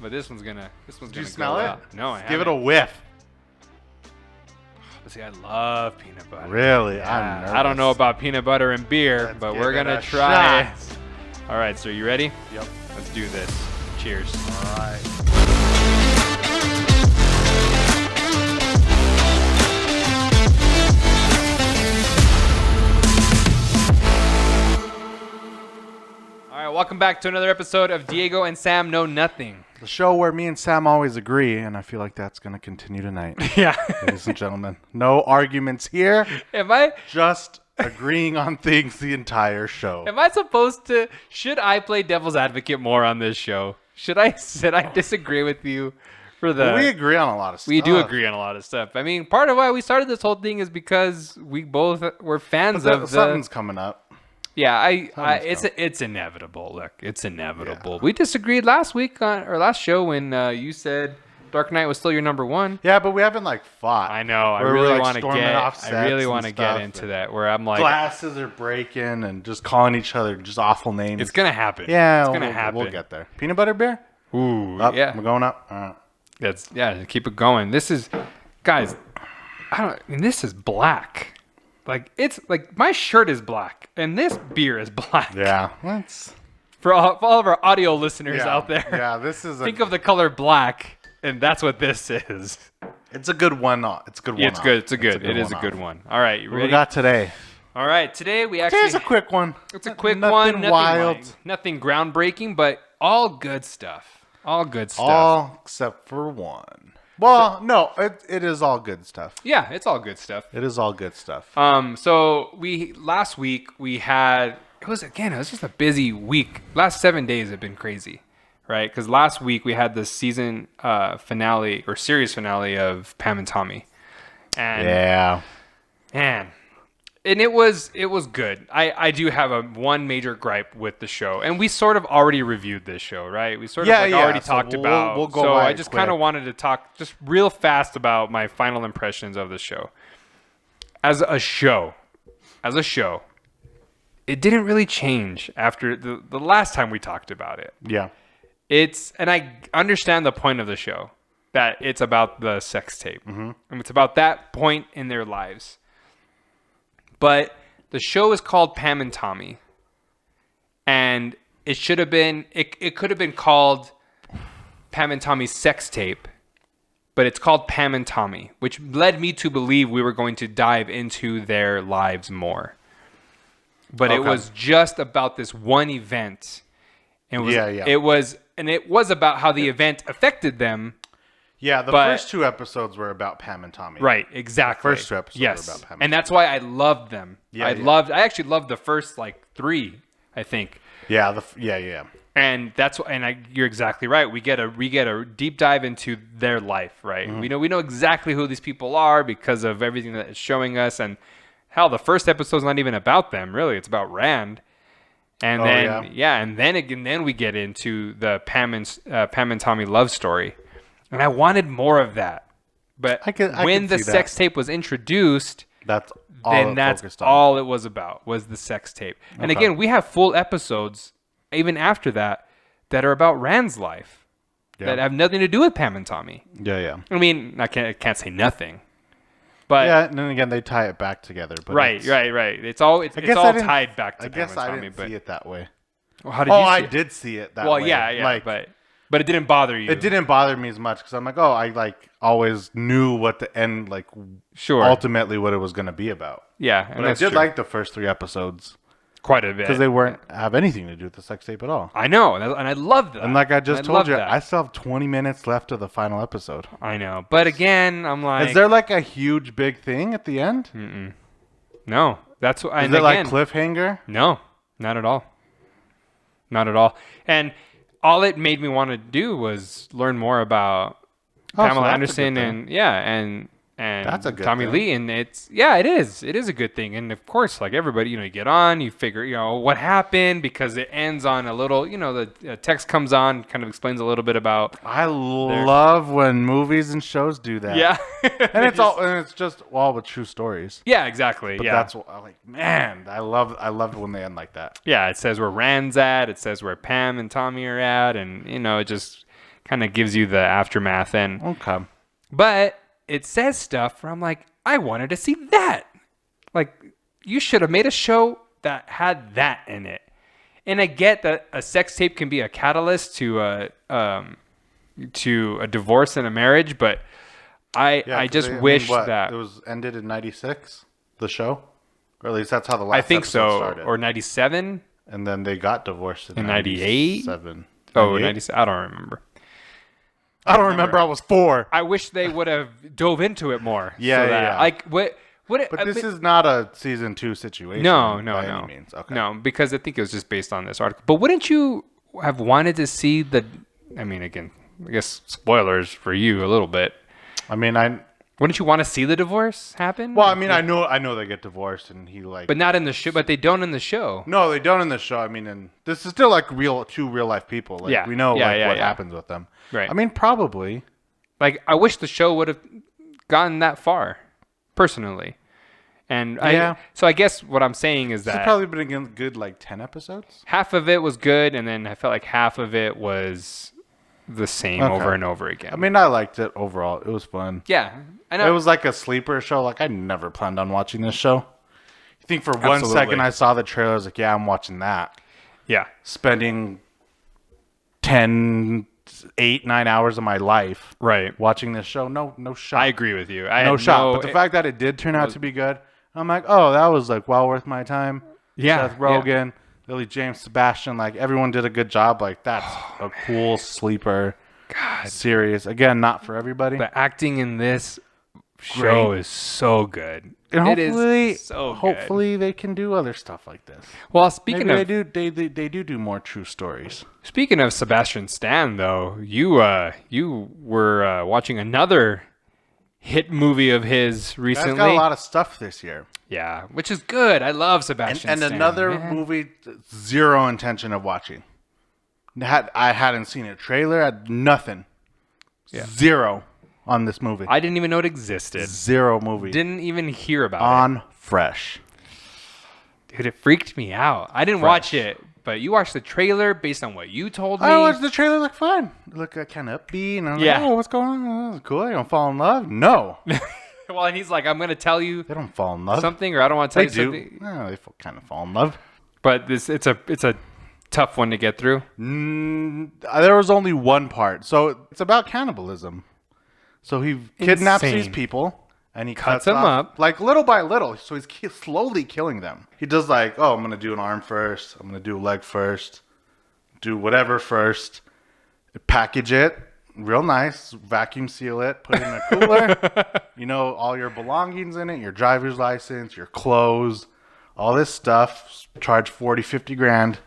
but this one's gonna Do you smell go it? out. No, I haven't. Give it a whiff. See, I love peanut butter. Really? Yeah. I'm nervous. I don't know about peanut butter and beer, Let's but give we're it gonna a try shot. it. All right, so you ready? Yep. Let's do this. Cheers. All right. All right, welcome back to another episode of Diego and Sam Know Nothing. The show where me and Sam always agree, and I feel like that's going to continue tonight. Yeah. Ladies and gentlemen, no arguments here. Am I Just agreeing on things the entire show. supposed to? Should I play devil's advocate more on this show? Should I disagree with you for the? We agree on a lot of stuff. We do agree on a lot of stuff. I mean, part of why we started this whole thing is because we both were fans of something's coming up. Yeah, it's inevitable. Look, it's inevitable. Yeah. We disagreed last week or last show when you said Dark Knight was still your number one. Yeah, but we haven't fought. I know. I We're, really want to storming off get. sets I really and want to stuff, get into and that where I'm like, glasses are breaking and just calling each other just awful names. it's gonna happen. Yeah, it's gonna happen. We'll get there. Peanut butter beer? Ooh, Up. yeah. We're going up. All right. Keep it going. This is, guys. This is black. Like it's like my shirt is black and this beer is black. Yeah. Let's. For all of our audio listeners out there. Yeah, this is Think of the color black, and that's what this is. It's a good one. It's a good one. Yeah, it's good. It is a good one. All right, you What ready? we got today? All right, today we actually. Today's a quick one. It's a quick Nothing one. Nothing wild. nothing groundbreaking, but all good stuff. All good stuff. All except for one. Well, no, it is all good stuff. Yeah, it's all good stuff. It is all good stuff. So last week we had it was just a busy week. Last 7 days have been crazy, right? Because last week we had the season finale or series finale of Pam and Tommy, and Yeah. man, and it was good. I do have one major gripe with the show, and we sort of already reviewed this show, right? We sort of already so talked about. we'll go so by I it just quick. kind of wanted to talk just real fast about my final impressions of the show. As a show, it didn't really change after the last time we talked about it. Yeah. And I understand the point of the show, that it's about the sex tape. Mm-hmm. And it's about that point in their lives. But the show is called Pam and Tommy. And it should have been, it could have been called Pam and Tommy's sex tape. But it's called Pam and Tommy, which led me to believe we were going to dive into their lives more. But it was just about this one event. And it was about how the event affected them. Yeah, the first two episodes were about Pam and Tommy. Right, exactly. The first two episodes were about Pam and that's why I loved them. Yeah, I actually loved the first three, I think. Yeah, yeah. And you're exactly right. We get a deep dive into their life, right? Mm-hmm. We know exactly who these people are because of everything that it's showing us. And hell, the first episode's not even about them, really. It's about Rand. And then we get into the Pam and Tommy love story. And I wanted more of that. But when the sex tape was introduced, that's all it was about was the sex tape. And again, we have full episodes even after that are about Rand's life that have nothing to do with Pam and Tommy. Yeah. I mean, I can't say nothing. But yeah, and then again they tie it back together. But right. It's all tied back to Pam and Tommy. I guess I didn't see it that way. Well, how did you see I it? did see it that way. Well, yeah, but it didn't bother you. It didn't bother me as much because I'm like, I always knew what the end, ultimately what it was going to be about. Yeah, but I did like the first 3 episodes quite a bit because they weren't have anything to do with the sex tape at all. I know, and I loved that. And like I just told you, I still have 20 minutes left of the final episode. I know, but again, I'm like, is there a huge big thing at the end? Mm-mm. No, that's what. Is there cliffhanger? No, not at all. Not at all. And all it made me want to do was learn more about Pamela Anderson and that's a good Tommy thing. Lee, and it is a good thing. And of course, everybody, you get on, you figure, what happened, because it ends on a little, the text comes on, kind of explains a little bit about. I love when movies and shows do that. Yeah, and it's just all with true stories. Yeah, exactly. But that's what I love when they end like that. Yeah, it says where Rand's at, it says where Pam and Tommy are at, and it just kind of gives you the aftermath. And Okay. but it says stuff where I'm like, I wanted to see that. Like, you should have made a show that had that in it. And I get that a sex tape can be a catalyst to a divorce and a marriage, but I just wish that it was ended in '96, the show, or at least that's how the last. I think episode so, started. or '97, and then they got divorced in '98. '97. Oh, '97. I don't remember. I don't remember. I was 4. I wish they would have dove into it more. Yeah, yeah. Like what? But this is not a season 2 situation. No. Any means. Okay. No, because I think it was just based on this article. But wouldn't you have wanted to see the? I mean, again, I guess spoilers for you a little bit. I mean, wouldn't you want to see the divorce happen? Well, I mean, I know they get divorced, and he like. But not in the show. But they don't in the show. No, they don't in the show. I mean, and this is still like two real life people. Like, yeah, we know what yeah. happens with them. Right. I mean, probably. Like, I wish the show would have gotten that far, personally. And so I guess what I'm saying is that it's probably been a good like 10 episodes. Half of it was good, and then I felt like half of it was the same over and over again. I mean, I liked it overall. It was fun. Yeah, I know. It was like a sleeper show. Like, I never planned on watching this show. You think for 1 second I saw the trailer, I was like, yeah, I'm watching that. Yeah, spending 8, 9 hours of my life watching this show. No shot. I agree with you. No shot. But the fact that it did turn out to be good, I'm like, oh, that was like well worth my time. Yeah. Seth Rogen, Lily James, Sebastian, like everyone did a good job. Like, that's a cool sleeper series. Again, not for everybody. The acting in this show is so good. And hopefully, it is so good. Hopefully they can do other stuff like this. Well, speaking of, they do more true stories. Speaking of Sebastian Stan, though, you were watching another hit movie of his recently. He's got a lot of stuff this year. Yeah, which is good. I love Sebastian and Stan. And another movie, zero intention of watching. I hadn't seen a trailer. I had nothing. Yeah. Zero on this movie. I didn't even know it existed. Zero movie. Didn't even hear about it. On Fresh. Dude, it freaked me out. I didn't watch it, but you watched the trailer based on what you told me. I watched the trailer. Looked fun. It looked kind of upbeat. And I'm like, oh, what's going on? That's cool. They don't fall in love? No. Well, and he's like, I'm going to tell you. They don't fall in love. Something, or I don't want to tell you something. No, they kind of fall in love. But it's a tough one to get through. There was only one part. So it's about cannibalism. So he kidnaps these people. And he cuts them up. Like, little by little. So he's slowly killing them. He does like, oh, I'm going to do an arm first. I'm going to do a leg first. Do whatever first. Package it. Real nice. Vacuum seal it. Put it in a cooler. All your belongings in it. Your driver's license. Your clothes. All this stuff. Charge 40, 50 grand.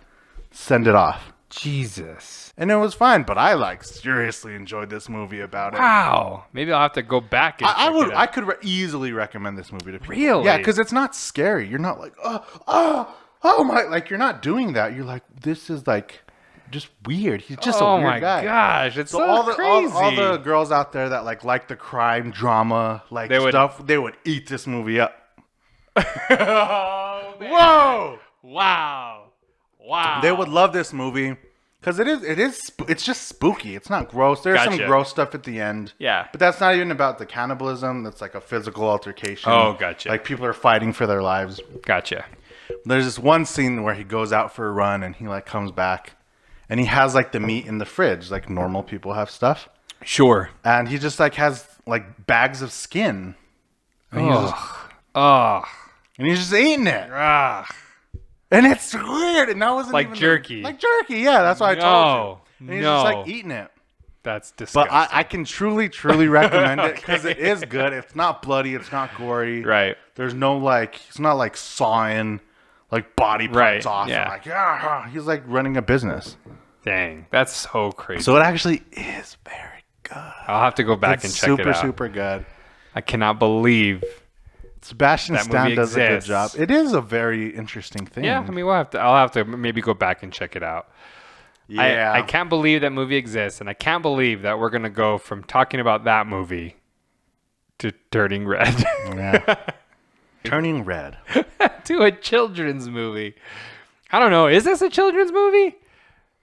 Send it off. Jesus. And it was fine, but I seriously enjoyed this movie about it. Wow. Maybe I'll have to go back and I could easily recommend this movie to people. Really? Yeah, because it's not scary. You're not like, oh my, like, you're not doing that. You're like, this is like just weird. He's just a weird guy. Oh my gosh, it's so crazy. All the girls out there that like the crime drama stuff, they would eat this movie up. Oh, whoa! Wow! They would love this movie because it's just spooky. It's not gross. There's some gross stuff at the end. Yeah, but that's not even about the cannibalism. That's like a physical altercation. Oh, gotcha. Like, people are fighting for their lives. Gotcha. There's this one scene where he goes out for a run and he like comes back, and he has like the meat in the fridge, like normal people have stuff. Sure. And he just like has like bags of skin. And he's just eating it. And it's weird. And that wasn't like even jerky. Like jerky, yeah. That's why I told you. And he's just like eating it. That's disgusting. But I can truly recommend it because it is good. It's not bloody. It's not gory. Right. There's no like, it's not like sawing like body parts off. Yeah. Like, he's like running a business. Dang. That's so crazy. So it actually is very good. I'll have to go back and check it out. Super good. I cannot believe Sebastian Stan does a good job. It is a very interesting thing. Yeah, I mean, I'll have to maybe go back and check it out. Yeah. I can't believe that movie exists, and I can't believe that we're going to go from talking about that movie to Turning Red. Yeah. Turning Red. To a children's movie. I don't know. Is this a children's movie?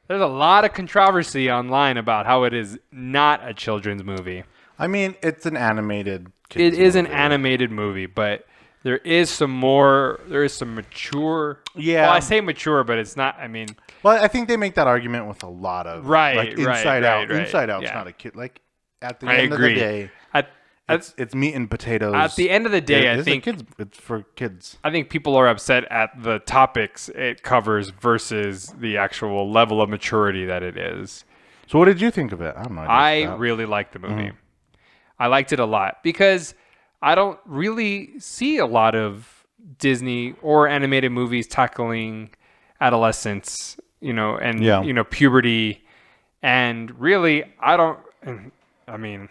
There's a lot of controversy online about how it is not a children's movie. I mean, it's an animated It is an animated movie, but there is some mature. Yeah. Well, I say mature, but it's not. I mean, well, I think they make that argument with a lot of Inside Out. Inside Out's not a kid. Like at the end of the day, it's meat and potatoes. At the end of the day, I think it's for kids. I think people are upset at the topics it covers versus the actual level of maturity that it is. So, what did you think of it? I don't know. I really liked the movie. I liked it a lot because I don't really see a lot of Disney or animated movies tackling adolescence, and puberty, and really, I mean,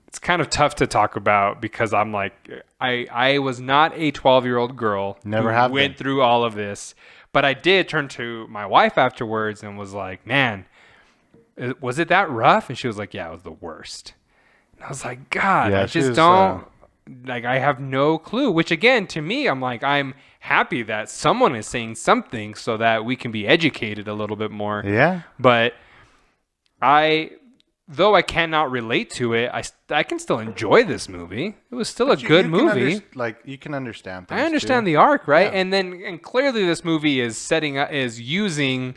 it's kind of tough to talk about because I'm like, I was not a 12-year-old girl who went through all of this, but I did turn to my wife afterwards and was like, man, was it that rough? And she was like, yeah, it was the worst. And I was like, God, I just don't, I have no clue, which again, to me, I'm like, I'm happy that someone is saying something so that we can be educated a little bit more. Yeah. But though I cannot relate to it, I can still enjoy this movie. It was still a good movie. You can understand things. I understand the arc, right? Yeah. And clearly this movie is using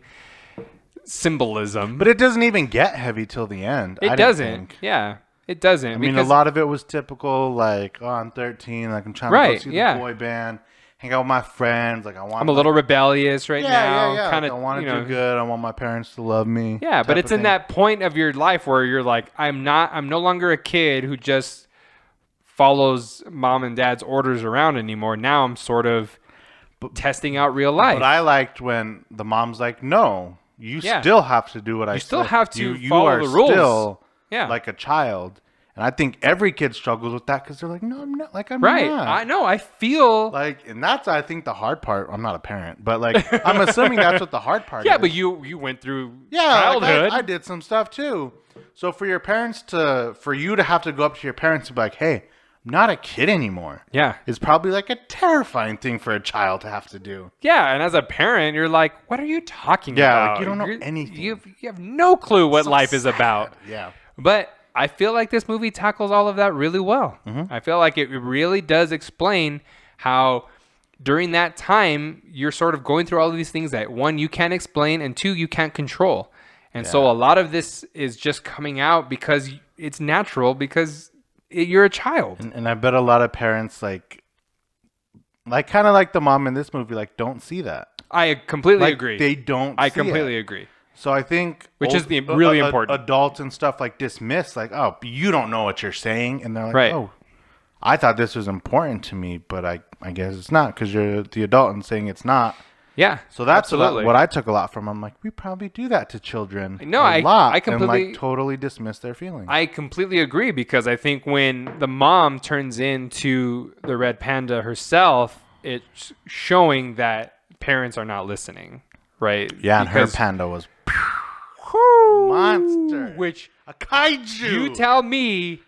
symbolism. But it doesn't even get heavy till the end. It doesn't. Yeah. It doesn't. I mean, a lot of it was typical, like, oh, I'm 13, like I'm trying to go see the boy band, hang out with my friends, like I'm a little rebellious now. Yeah. Kind of, I want to do good. I want my parents to love me. Yeah, but it's in that point of your life where you're like, I'm no longer a kid who just follows mom and dad's orders around anymore. Now I'm sort of testing out real life. But I liked when the mom's like, no, you still have to do what I said. You still have to follow the rules. You are still like a child. And I think every kid struggles with that because they're like, no, I'm not. Like, I'm not. I know. I feel like, and that's, I think, the hard part. I'm not a parent, but like, I'm assuming that's what the hard part is. Yeah, but you went through childhood. Like I did some stuff too. So for you to have to go up to your parents and be like, hey, I'm not a kid anymore. Yeah. Is probably like a terrifying thing for a child to have to do. Yeah. And as a parent, you're like, what are you talking about? Yeah. Like, you don't know anything. You have no clue what life is about. Yeah. But I feel like this movie tackles all of that really well. Mm-hmm. I feel like it really does explain how during that time you're sort of going through all of these things that, one, you can't explain, and two, you can't control. And so a lot of this is just coming out because it's natural because you're a child. And I bet a lot of parents like kind of like the mom in this movie, like, don't see that. I completely agree. They don't I completely agree. So I think, which is really important. Adults and stuff like dismiss, like, oh, you don't know what you're saying, and they're like, oh, I thought this was important to me, but I guess it's not because you're the adult and saying it's not. Yeah. So that's what I took a lot from. I'm like, we probably do that to children. No, I completely and totally dismiss their feelings. I completely agree because I think when the mom turns into the red panda herself, it's showing that parents are not listening, right? Yeah, because and her panda was a monster, a kaiju. You tell me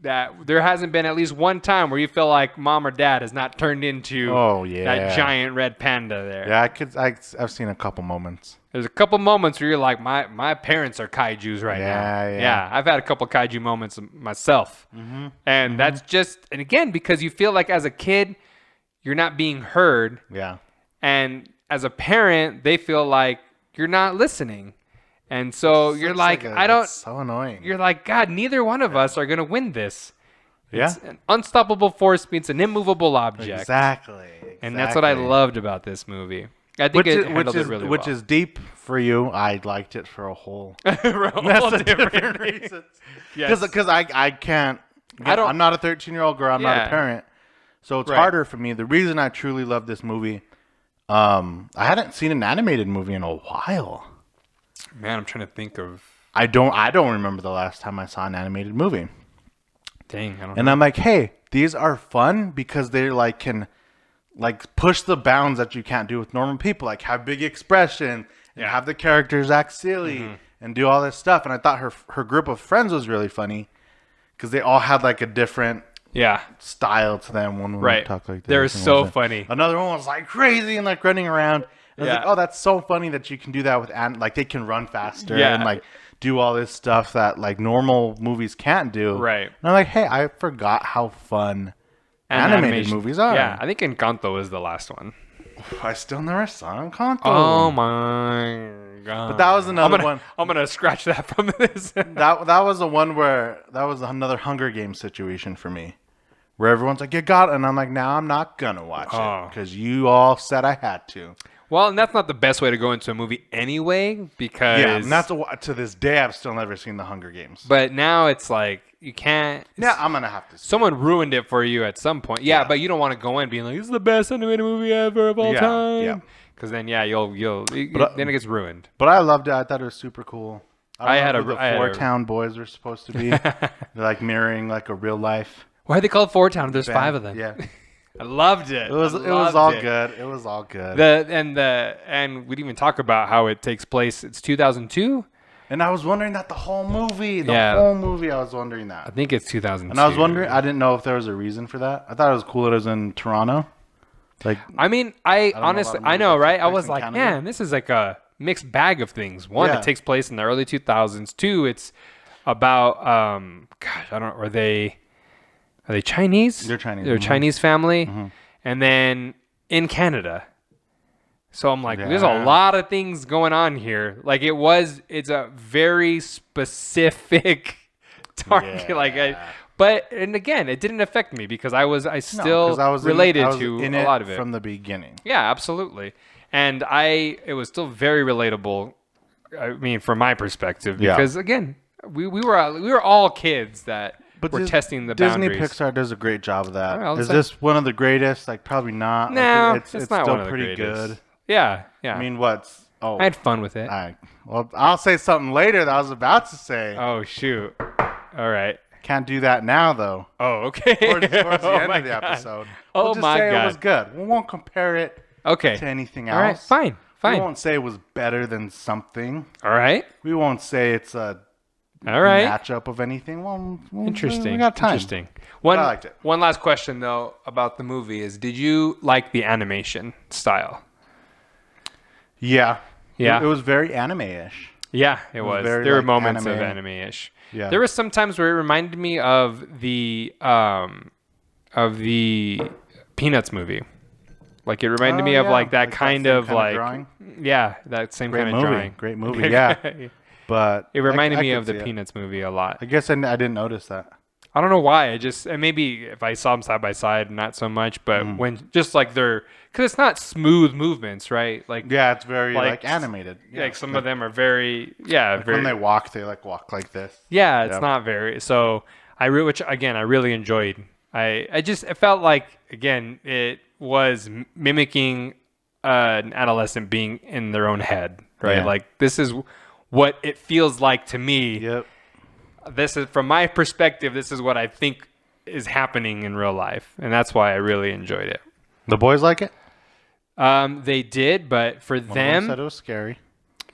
that there hasn't been at least one time where you feel like mom or dad has not turned into that giant red panda there. Yeah, I've seen a couple moments. There's a couple moments where you're like, my parents are kaijus now. Yeah, I've had a couple kaiju moments myself. Mm-hmm. And that's just, and again, because you feel like as a kid, you're not being heard. Yeah. And as a parent, they feel like you're not listening. And so you're like, it's so annoying. You're like, God, neither one of us are going to win this. Yeah. It's an unstoppable force meets an immovable object. Exactly. And that's what I loved about this movie. I think it handled it really well. Which is deep for you. I liked it for a whole different reasons. Because I can't. I'm not a 13-year-old girl. I'm not a parent. So it's harder for me. The reason I truly love this movie, I hadn't seen an animated movie in a while. Man, I'm trying to think of. I don't remember the last time I saw an animated movie. Dang, I don't know. And I'm like, hey, these are fun because they like can like push the bounds that you can't do with normal people, like have big expression and have the characters act silly and do all this stuff. And I thought her group of friends was really funny because they all had like a different style to them. One would talk like this. They're so funny. Another one was like crazy and like running around. I was like, oh, that's so funny that you can do that with like they can run faster Yeah. and like do all this stuff that like normal movies can't do. Right. And I'm like, hey, I forgot how fun animated movies are. Yeah, I think Encanto is the last one. I still never saw Encanto. Oh my god! But that was another one. I'm gonna scratch that from this. that was the one where that was another Hunger Games situation for me, where everyone's like, "You got it," and I'm like, "Now I'm not gonna watch it because you all said I had to." Well, and that's not the best way to go into a movie anyway, because and that's to this day I've still never seen the Hunger Games. But now it's like you can't. Yeah, I'm gonna have to. Someone ruined it for you at some point. Yeah, but you don't want to go in being like, "This is the best animated movie ever of all time." Yeah, because then then it gets ruined. But I loved it. I thought it was super cool. I had know who the Four Town Boys were supposed to be. They're like mirroring like a real life. Why are they called Four Town? There's 5 of them. Yeah. I loved it. It was all good. It was all good. And we didn't even talk about how it takes place. It's 2002. And I was wondering that the whole movie. I was wondering that. I think it's 2002. And I was wondering. I didn't know if there was a reason for that. I thought it was cool that it was in Toronto. Like, I mean, I honestly, I know, right? I was like, Canada. Man, this is like a mixed bag of things. One, it takes place in the early 2000s. Two, it's about gosh, I don't. Are they Chinese? They're Chinese. They're a Chinese family, and then in Canada. So I'm like, there's a lot of things going on here. Like it's a very specific target. And again, it didn't affect me because I still related to a lot of it from the beginning. Yeah, absolutely. And it was still very relatable. I mean, from my perspective, because again, we were all kids that. But we're testing the boundaries. Disney Pixar does a great job of that. Is this one of the greatest? Like, probably not. No, it's not still one of pretty good. Yeah. I mean, I had fun with it. Well, I'll say something later that I was about to say. Oh, shoot. All right. Can't do that now, though. Oh, okay. Towards the end of the episode. We'll just say it was good. We won't compare it to anything else. All right, fine. We won't say it was better than something. All right. We won't say it's a matchup of anything. Well, interesting. We got time. Interesting. I liked it. One last question though about the movie is: did you like the animation style? Yeah. Yeah. It was very anime-ish. Yeah, it was. There were moments of anime-ish. Yeah. There were some times where it reminded me of the Peanuts movie. Like it reminded me of like that kind of like drawing. Yeah, that same kind of drawing. Great movie. Yeah. But it reminded me of the Peanuts movie a lot. I guess I didn't notice that. I don't know why. And maybe if I saw them side by side, not so much. But when just like because it's not smooth movements, right? Like it's very like animated. Yeah, like some of them are very very. When they walk like this. Yeah, it's not very. So I really enjoyed. It felt like again it was mimicking an adolescent being in their own head, right? Yeah. Like this is what it feels like to me. Yep. This is from my perspective. This is what I think is happening in real life, and that's why I really enjoyed it. The boys like it? They did, but for them, said it was scary.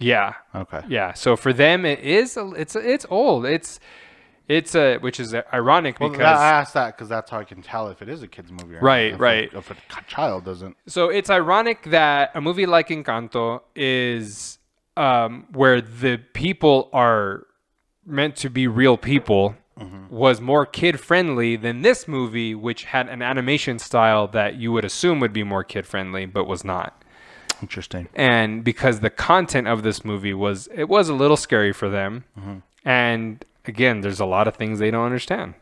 Yeah. Okay. Yeah. So for them, it's old. It's which is ironic because I asked that because that's how I can tell if it is a kid's movie. Right. If a child doesn't. So it's ironic that a movie like Encanto is where the people are meant to be real people was more kid friendly than this movie, which had an animation style that you would assume would be more kid friendly, but was not. Interesting. And because the content of this movie was a little scary for them, and again, there's a lot of things they don't understand.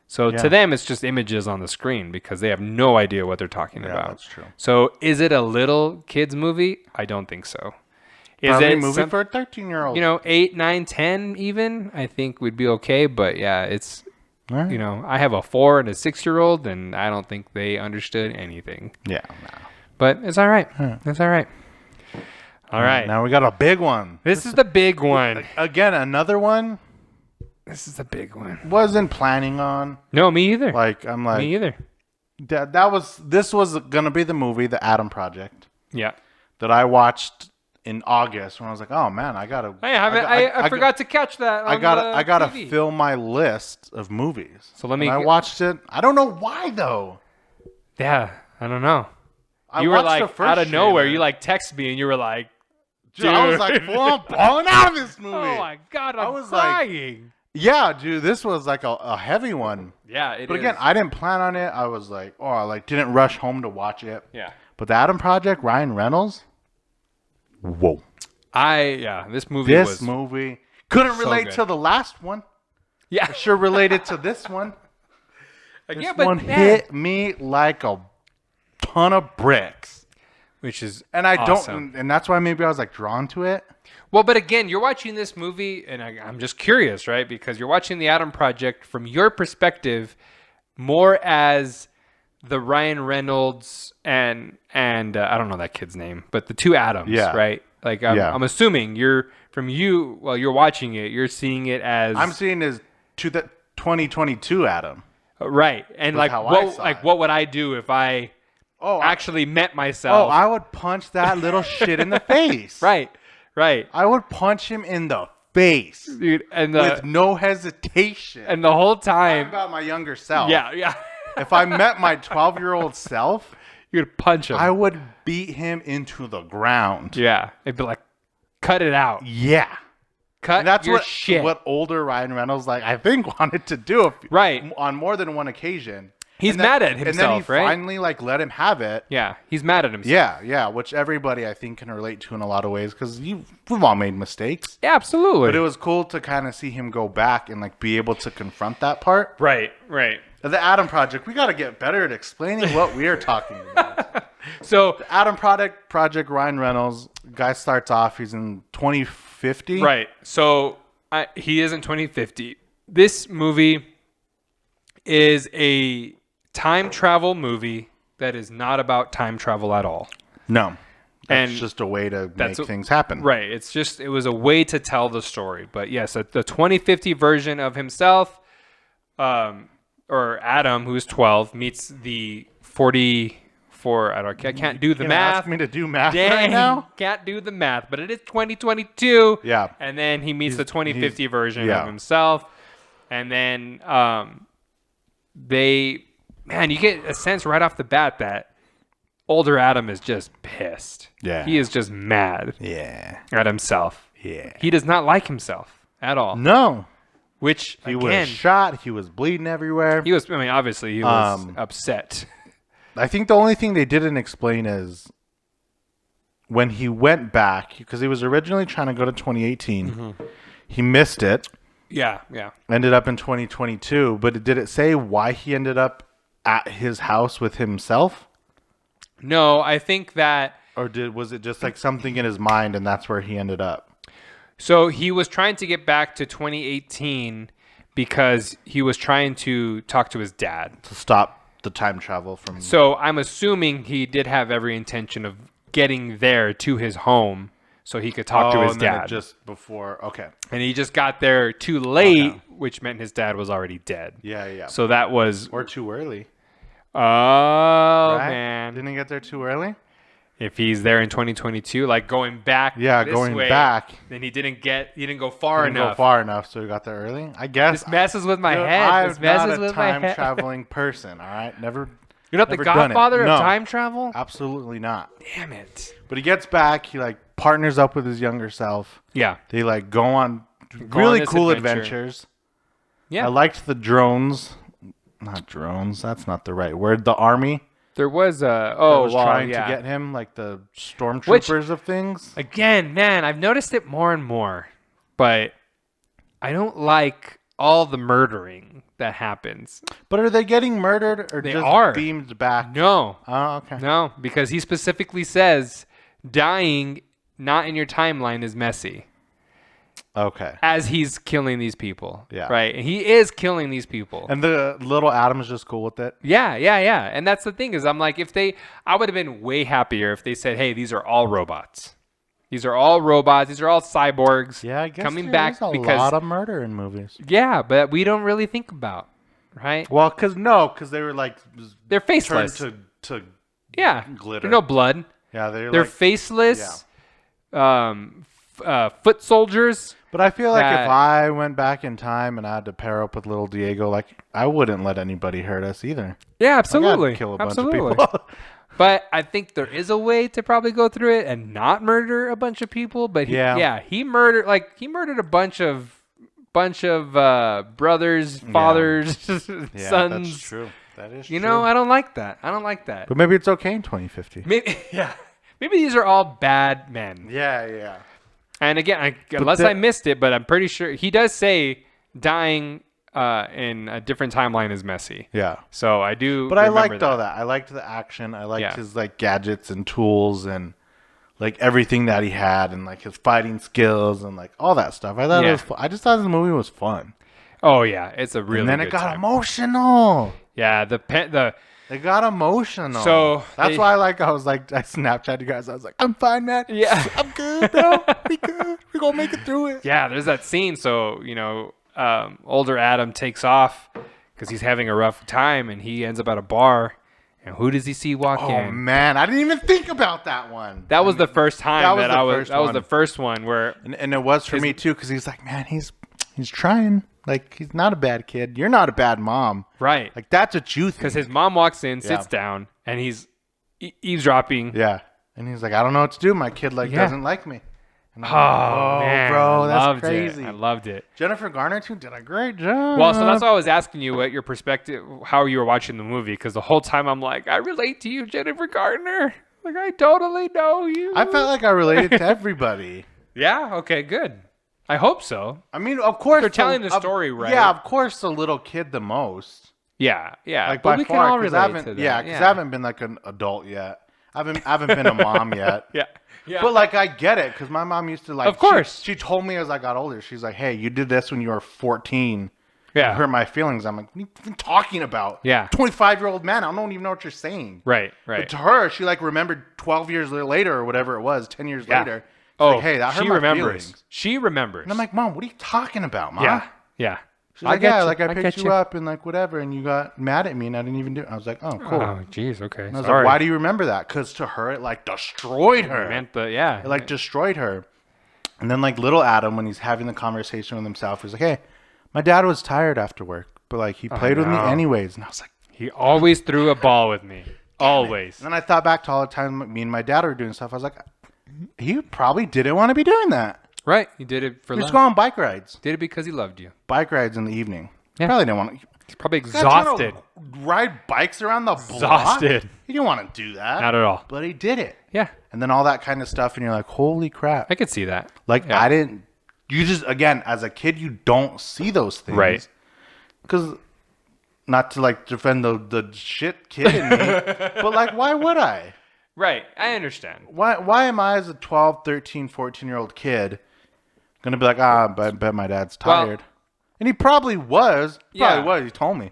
So to them, it's just images on the screen because they have no idea what they're talking about. That's true. So is it a little kids movie? I don't think so. Probably a movie for a 13-year-old. 8, 9, 10 even, I think would be okay. But yeah, it's, right. I have a 4 and a 6-year-old, and I don't think they understood anything. Yeah. No. But it's all right. It's all right. All right. Now we got a big one. This is the big one. Again, another one. This is the big one. Wasn't planning on. No, me either. Me either. This was gonna be the movie, The Adam Project. Yeah. That I watched in August when I was like, oh man, I forgot to catch that. I gotta fill my list of movies. So I watched it. I don't know why though. Yeah, I don't know. You were like out of nowhere. You like text me and you were like, dude, I was like, I'm falling out of this movie. Oh my God, I was crying. Like, yeah, dude, this was like a heavy one. Yeah, it is. But again, I didn't plan on it. I was like, I like didn't rush home to watch it. Yeah. But the Adam Project, Ryan Reynolds. Whoa. This movie couldn't relate to the last one. Yeah. Sure related to this one. This one hit me like a ton of bricks. Which is awesome. And that's why maybe I was like drawn to it. Well, but again, you're watching this movie, and I'm just curious, right? Because you're watching the Adam Project from your perspective, more as the Ryan Reynolds and I don't know that kid's name, but the two Adams, right? Like I'm assuming you're watching it, you're seeing it as I'm seeing it as to the 2022 Adam, right? And what would I do if I actually met myself? I would punch that little shit in the face, right? I would punch him in the face, dude, and with no hesitation. And the whole time, about my younger self. Yeah. If I met my 12-year-old self, you'd punch him. I would beat him into the ground. Yeah, it'd be like, cut it out. Yeah, cut. And that's your shit. What older Ryan Reynolds I think wanted to do, on more than one occasion. He's mad at himself, and then he right? finally let him have it. Yeah, he's mad at himself. Yeah, which everybody I think can relate to in a lot of ways because we've all made mistakes. Yeah, absolutely. But it was cool to kind of see him go back and be able to confront that part. Right. The Adam Project, we got to get better at explaining what we are talking about. So the Adam Project, Ryan Reynolds, guy starts off, he's in 2050. Right. So he is in 2050. This movie is a time travel movie that is not about time travel at all. No. That's just a way to make things happen. Right. It was a way to tell the story. But yes, the 2050 version of himself, or Adam, who's 12, meets the 44. I can't do the math. Ask me to do math right now? Can't do the math, but it is 2022. Yeah. And then he meets the 2050 version of himself. And then you get a sense right off the bat that older Adam is just pissed. Yeah. He is just mad. Yeah. At himself. Yeah. He does not like himself at all. No. Which, he was shot. He was bleeding everywhere. Obviously he was upset. I think the only thing they didn't explain is when he went back, because he was originally trying to go to 2018. Mm-hmm. He missed it. Yeah. Ended up in 2022, but did it say why he ended up at his house with himself? No, I think that... Or was it just something in his mind and that's where he ended up? So he was trying to get back to 2018 because he was trying to talk to his dad. To stop the time travel from... So I'm assuming he did have every intention of getting there to his home so he could talk to his dad. Just before... Okay. And he just got there too late, which meant his dad was already dead. Yeah. So that was... Or too early. Oh, right? Man. Didn't he get there too early? If he's there in 2022, going back back. Then he didn't go far enough. So he got there early? I guess. This messes with my head. I'm not a time-traveling person, all right? Never. You're not the godfather of time travel? Absolutely not. Damn it. But he gets back. He, partners up with his younger self. Yeah. They, go on really cool adventures. Yeah. I liked the drones. Not drones. That's not the right word. The army. There was trying to get him, the stormtroopers of things. Again, man, I've noticed it more and more, but I don't like all the murdering that happens. But are they getting murdered or just beamed back? No. Oh, okay. No, because he specifically says dying not in your timeline is messy. Okay. As he's killing these people. Yeah. Right. And he is killing these people. And the little Adam is just cool with it. Yeah. And that's the thing is I'm like, I would have been way happier if they said, hey, these are all robots. These are all robots. These are all cyborgs. Yeah, I guess coming back a lot of murder in movies. Yeah, but we don't really think about, right? Well, because they were they're faceless. Turned to glitter. There's no blood. Yeah, they're faceless. Yeah. Foot soldiers. But I feel like if I went back in time and I had to pair up with little Diego, I wouldn't let anybody hurt us either. Yeah, absolutely. I'd kill a bunch of people. But I think there is a way to probably go through it and not murder a bunch of people. But he murdered a bunch of brothers, fathers, sons. That's true. That is true. You know, I don't like that. I don't like that. But maybe it's okay in 2050. Maybe these are all bad men. Yeah. And again, unless I missed it, but I'm pretty sure he does say dying in a different timeline is messy. Yeah. So I do. But I liked all that. I liked the action. I liked his like gadgets and tools and like everything that he had and like his fighting skills and like all that stuff. I thought it was fun. I just thought the movie was fun. Oh yeah, it's a really. And then good it got time. Emotional. Yeah, It got emotional. So that's why I Snapchat you guys. I was like, I'm fine, man. Yeah, I'm good, bro. We good. We gonna make it through it. Yeah, there's that scene. So older Adam takes off because he's having a rough time, and he ends up at a bar. And who does he see walk in? Oh man, I didn't even think about that one. That was the first time that was the first one where, and it was for me too, because he's like, man, he's trying. Like, he's not a bad kid. You're not a bad mom. Right. Like, that's what you think. Because his mom walks in, sits down, and he's eavesdropping. Yeah. And he's like, I don't know what to do. My kid, doesn't like me. And I'm like, man, bro, that's crazy. I loved it. Jennifer Garner, too, did a great job. Well, so that's why I was asking you what your perspective, how you were watching the movie, because the whole time I'm like, I relate to you, Jennifer Garner. Like, I totally know you. I felt like I related to everybody. Yeah? Okay, good. I hope so. I mean, of course. They're telling the story right. Yeah, of course, the little kid the most. Yeah. Like, but by we far, can all relate to that. Yeah, because I haven't been like an adult yet. I haven't been a mom yet. Yeah. But like, I get it, because my mom used to like. Of course. She told me as I got older. She's like, "Hey, you did this when you were 14. Yeah. It hurt my feelings." I'm like, "What are you talking about?" Yeah. 25-year-old man. I don't even know what you're saying. Right. But to her, she like remembered 12 years later or whatever it was, 10 years later. She's like, hey, that hurt my feelings. She remembers. And I'm like, Mom, what are you talking about, Mom? Yeah. She's like, I picked you up and like whatever, and you got mad at me and I didn't even do it. I was like, oh, cool. Oh, jeez, okay. And I was like, why do you remember that? Because to her, it like destroyed her. It like destroyed her. And then like little Adam, when he's having the conversation with himself, he's like, hey, my dad was tired after work, but like he played with me anyways. And I was like, he always threw a ball with me. Always. And then I thought back to all the time me and my dad were doing stuff. I was like, he probably didn't want to be doing that. Right. He did it for love. He was going on bike rides. Did it because he loved you. Bike rides in the evening. Yeah. Probably didn't want to. He's probably exhausted. Ride bikes around the block. Exhausted. He didn't want to do that. Not at all. But he did it. Yeah. And then all that kind of stuff, and you're like, holy crap. I could see that. Like, I didn't. You just, again, as a kid, you don't see those things. Right. Because, not to like defend the shit kid in me, but like, why would I? Right. I understand. Why am I, as a 12, 13, 14-year-old kid, going to be like, I bet my dad's tired? Well, and he probably was. He told me.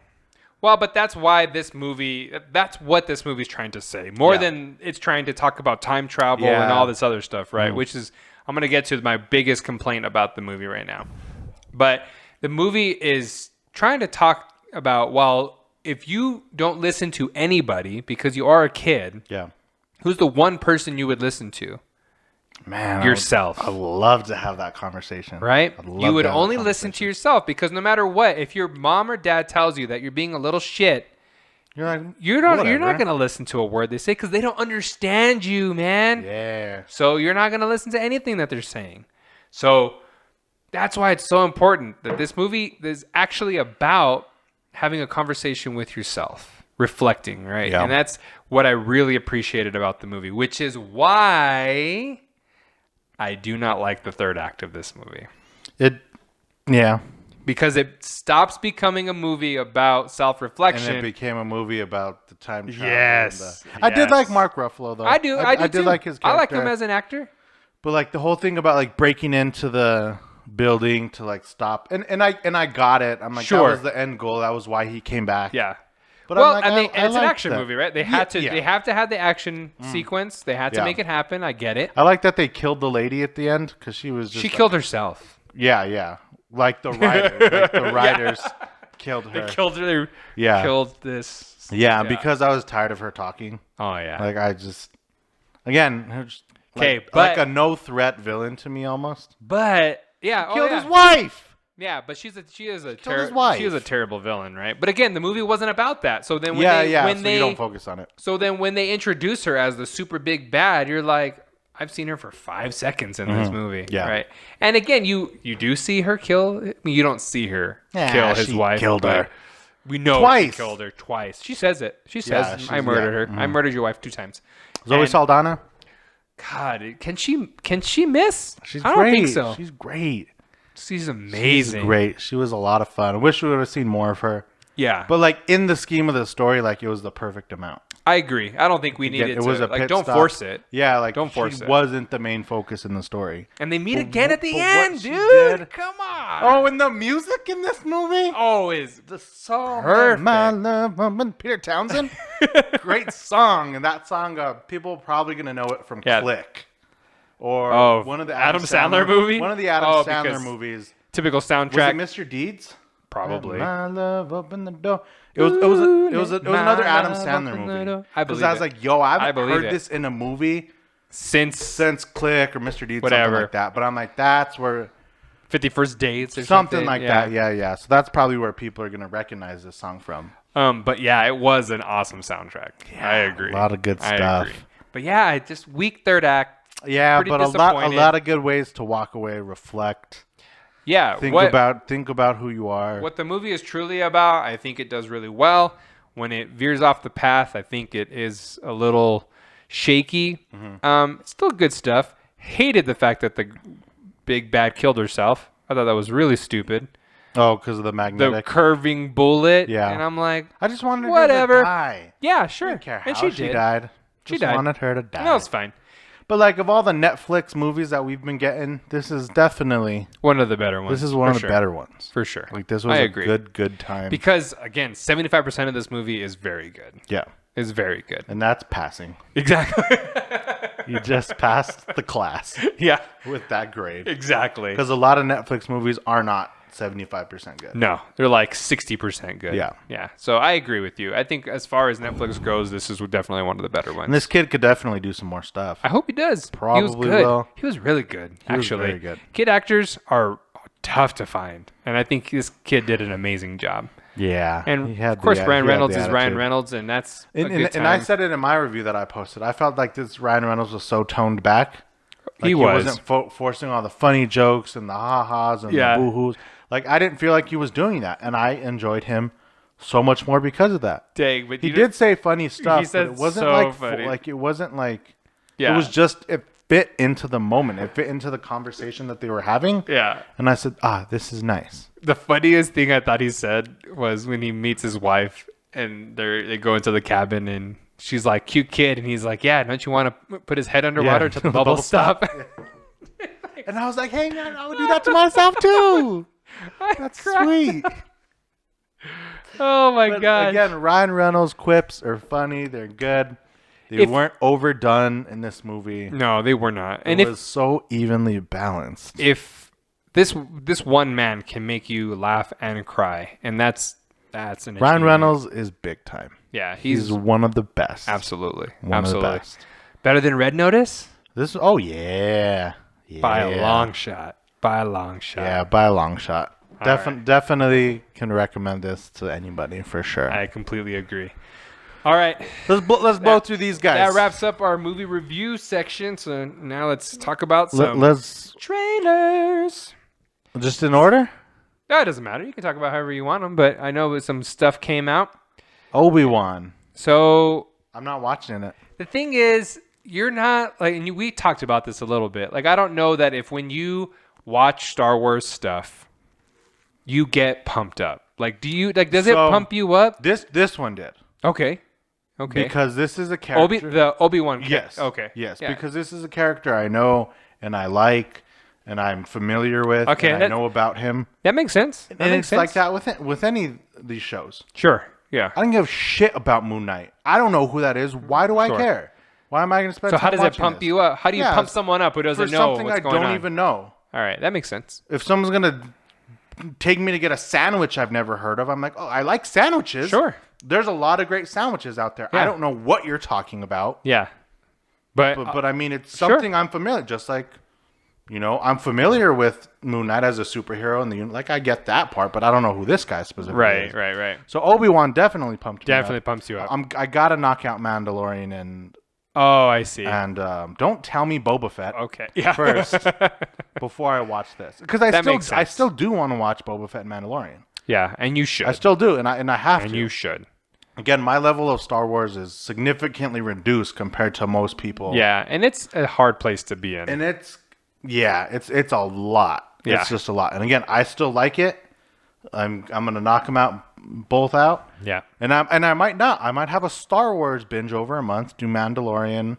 Well, but that's why that's what this movie's trying to say. More than it's trying to talk about time travel and all this other stuff, right? Which is, I'm going to get to my biggest complaint about the movie right now. But the movie is trying to talk about, well, if you don't listen to anybody because you are a kid, who's the one person you would listen to? Man, yourself. I'd love to have that conversation. Right? You would only listen to yourself, because no matter what, if your mom or dad tells you that you're being a little shit, you're not going to listen to a word they say, because they don't understand you, man. Yeah. So you're not going to listen to anything that they're saying. So that's why it's so important that this movie is actually about having a conversation with yourself, reflecting, right? Yeah. And that's what I really appreciated about the movie, which is why I do not like the third act of this movie. Because it stops becoming a movie about self-reflection. And it became a movie about the time travel. Yes. I did like Mark Ruffalo, though. I do did too. like his character. I like him as an actor. But like the whole thing about like breaking into the building to like stop, and I got it. I'm like, that was the end goal. That was why he came back. Yeah. But well, I'm like, and it's an action movie, right? They have to have the action sequence. They had to make it happen. I get it. I like that they killed the lady at the end, because she was just she killed herself. Yeah. Like the writers killed her. They killed her. Yeah. Killed this. Yeah, because I was tired of her talking. Oh yeah. Like I just, again, but like a no threat villain to me almost. But yeah, Killed his wife. Yeah, but she is a terrible villain, right? But again, the movie wasn't about that. So then you don't focus on it. So then when they introduce her as the super big bad, you're like, I've seen her for 5 seconds in this movie, right? And again, you do see her kill. I mean, you don't see her kill his wife. Killed her. We know twice. She killed her twice. She says it. She says, "I murdered her. I murdered your wife 2 times." Zoe Saldana. God, can she miss? She's I don't great. think so. She's great. She's amazing. She's great. She was a lot of fun. I wish we would have seen more of her. Yeah. But like in the scheme of the story, like it was the perfect amount. I agree. I don't think we needed it was to. A pit don't stop. Force it. Yeah, like don't force she it. Wasn't the main focus in the story. And they meet again at the end, dude. Did, come on. Oh, and the music in this movie? Oh, is the song. Perfect. My love woman, Peter Townsend. Great song. And that song, people are probably going to know it from Click. Or one of the Adam Sandler movie? One of the Adam Sandler movies. Typical soundtrack. Was it Mr. Deeds? Probably. My love, open the door. It was another Adam Sandler movie. I believe it. I was like, yo, I've heard this in a movie since Click or Mr. Deeds, something like that. But I'm like, that's where 51st Dates or something like that. Yeah. So that's probably where people are gonna recognize this song from. But yeah, it was an awesome soundtrack. Yeah, I agree. A lot of good stuff. But yeah, just weak third act. Yeah, but a lot of good ways to walk away, reflect. Yeah, think about who you are. What the movie is truly about, I think it does really well. When it veers off the path, I think it is a little shaky. It's still good stuff. Hated the fact that the big bad killed herself. I thought that was really stupid. Oh, because of the magnetic, the curving bullet. Yeah, and I'm like, I just wanted her to die. Yeah, sure. I didn't care how and she died. She just wanted her to die. No, it's fine. But like of all the Netflix movies that we've been getting, this is definitely one of the better ones. This is one of the better ones. For sure. Like this was a good time. Because again, 75% of this movie is very good. Yeah. It's very good. And that's passing. Exactly. You just passed the class. Yeah. With that grade. Exactly. Because a lot of Netflix movies are not 75% good. No, they're like 60% good. Yeah. Yeah. So I agree with you. I think as far as Netflix goes, this is definitely one of the better ones. And this kid could definitely do some more stuff. I hope he does. Probably he was good. will. He was really good, actually. Was very good. Kid actors are tough to find. And I think this kid did an amazing job. Yeah. And of course, Ryan Reynolds is Ryan Reynolds, and that's a good time. And I said it in my review that I posted. I felt like this Ryan Reynolds was so toned back. Like he wasn't forcing all the funny jokes and the ha-has and the boo-hoos. Like, I didn't feel like he was doing that, and I enjoyed him so much more because of that. Dang, but he did say funny stuff, he said but it wasn't so funny. It wasn't like it was just it fit into the moment. It fit into the conversation that they were having. Yeah. And I said, this is nice. The funniest thing I thought he said was when he meets his wife and they go into the cabin and she's like, cute kid. And he's like, yeah, don't you want to put his head underwater till the bubbles stop? Yeah. And I was like, hey, man, I would do that to myself too. That's sweet. Oh, my God. Again, Ryan Reynolds' quips are funny. They're good. They weren't overdone in this movie. No, they were not. And it was so evenly balanced. If this one man can make you laugh and cry, and that's an Ryan Reynolds is big time. Yeah, he's one of the best. Absolutely, one of the best. Better than Red Notice? Yeah. By a long shot. Yeah, by a long shot. Definitely can recommend this to anybody for sure. I completely agree. All right. Let's blow through these guys. That wraps up our movie review section. So now let's talk about some trailers. Just in order? No, it doesn't matter. You can talk about however you want them, but I know some stuff came out. Obi Wan. So I'm not watching it. The thing is, you're not like, and we talked about this a little bit. Like, I don't know that if when you watch Star Wars stuff, you get pumped up. Like, do you like? Does it pump you up? This one did. Okay. Because this is a character. The Obi Wan. Yes. Okay. Yes. Yeah. Because this is a character I know and I like and I'm familiar with. Okay. And I know about him. That makes sense. And it's like that with any of these shows. Sure. Yeah. I don't give a shit about Moon Knight. I don't know who that is. Why do I care? Why am I going to spend time watching? So how does it pump you up? How do you pump someone up who doesn't know what's going on? For something I don't even know. All right. That makes sense. If someone's going to take me to get a sandwich I've never heard of, I'm like, oh, I like sandwiches. Sure. There's a lot of great sandwiches out there. Yeah. I don't know what you're talking about. Yeah. But I mean, it's something I'm familiar, just like You know, I'm familiar with Moon Knight as a superhero, and like I get that part, but I don't know who this guy specifically is. Right. So Obi-Wan definitely pumped me up. Definitely pumps you up. I gotta knock out Mandalorian and I see. And don't tell me Boba Fett. Okay. Yeah. First, before I watch this, because I still do want to watch Boba Fett and Mandalorian. Yeah, and you should. I still do, and I have to. And you should. Again, my level of Star Wars is significantly reduced compared to most people. Yeah, and it's a hard place to be in. And it's a lot. Yeah. It's just a lot. And again, I still like it. I'm gonna knock them both out. Yeah. And I might not. I might have a Star Wars binge over a month. Do Mandalorian,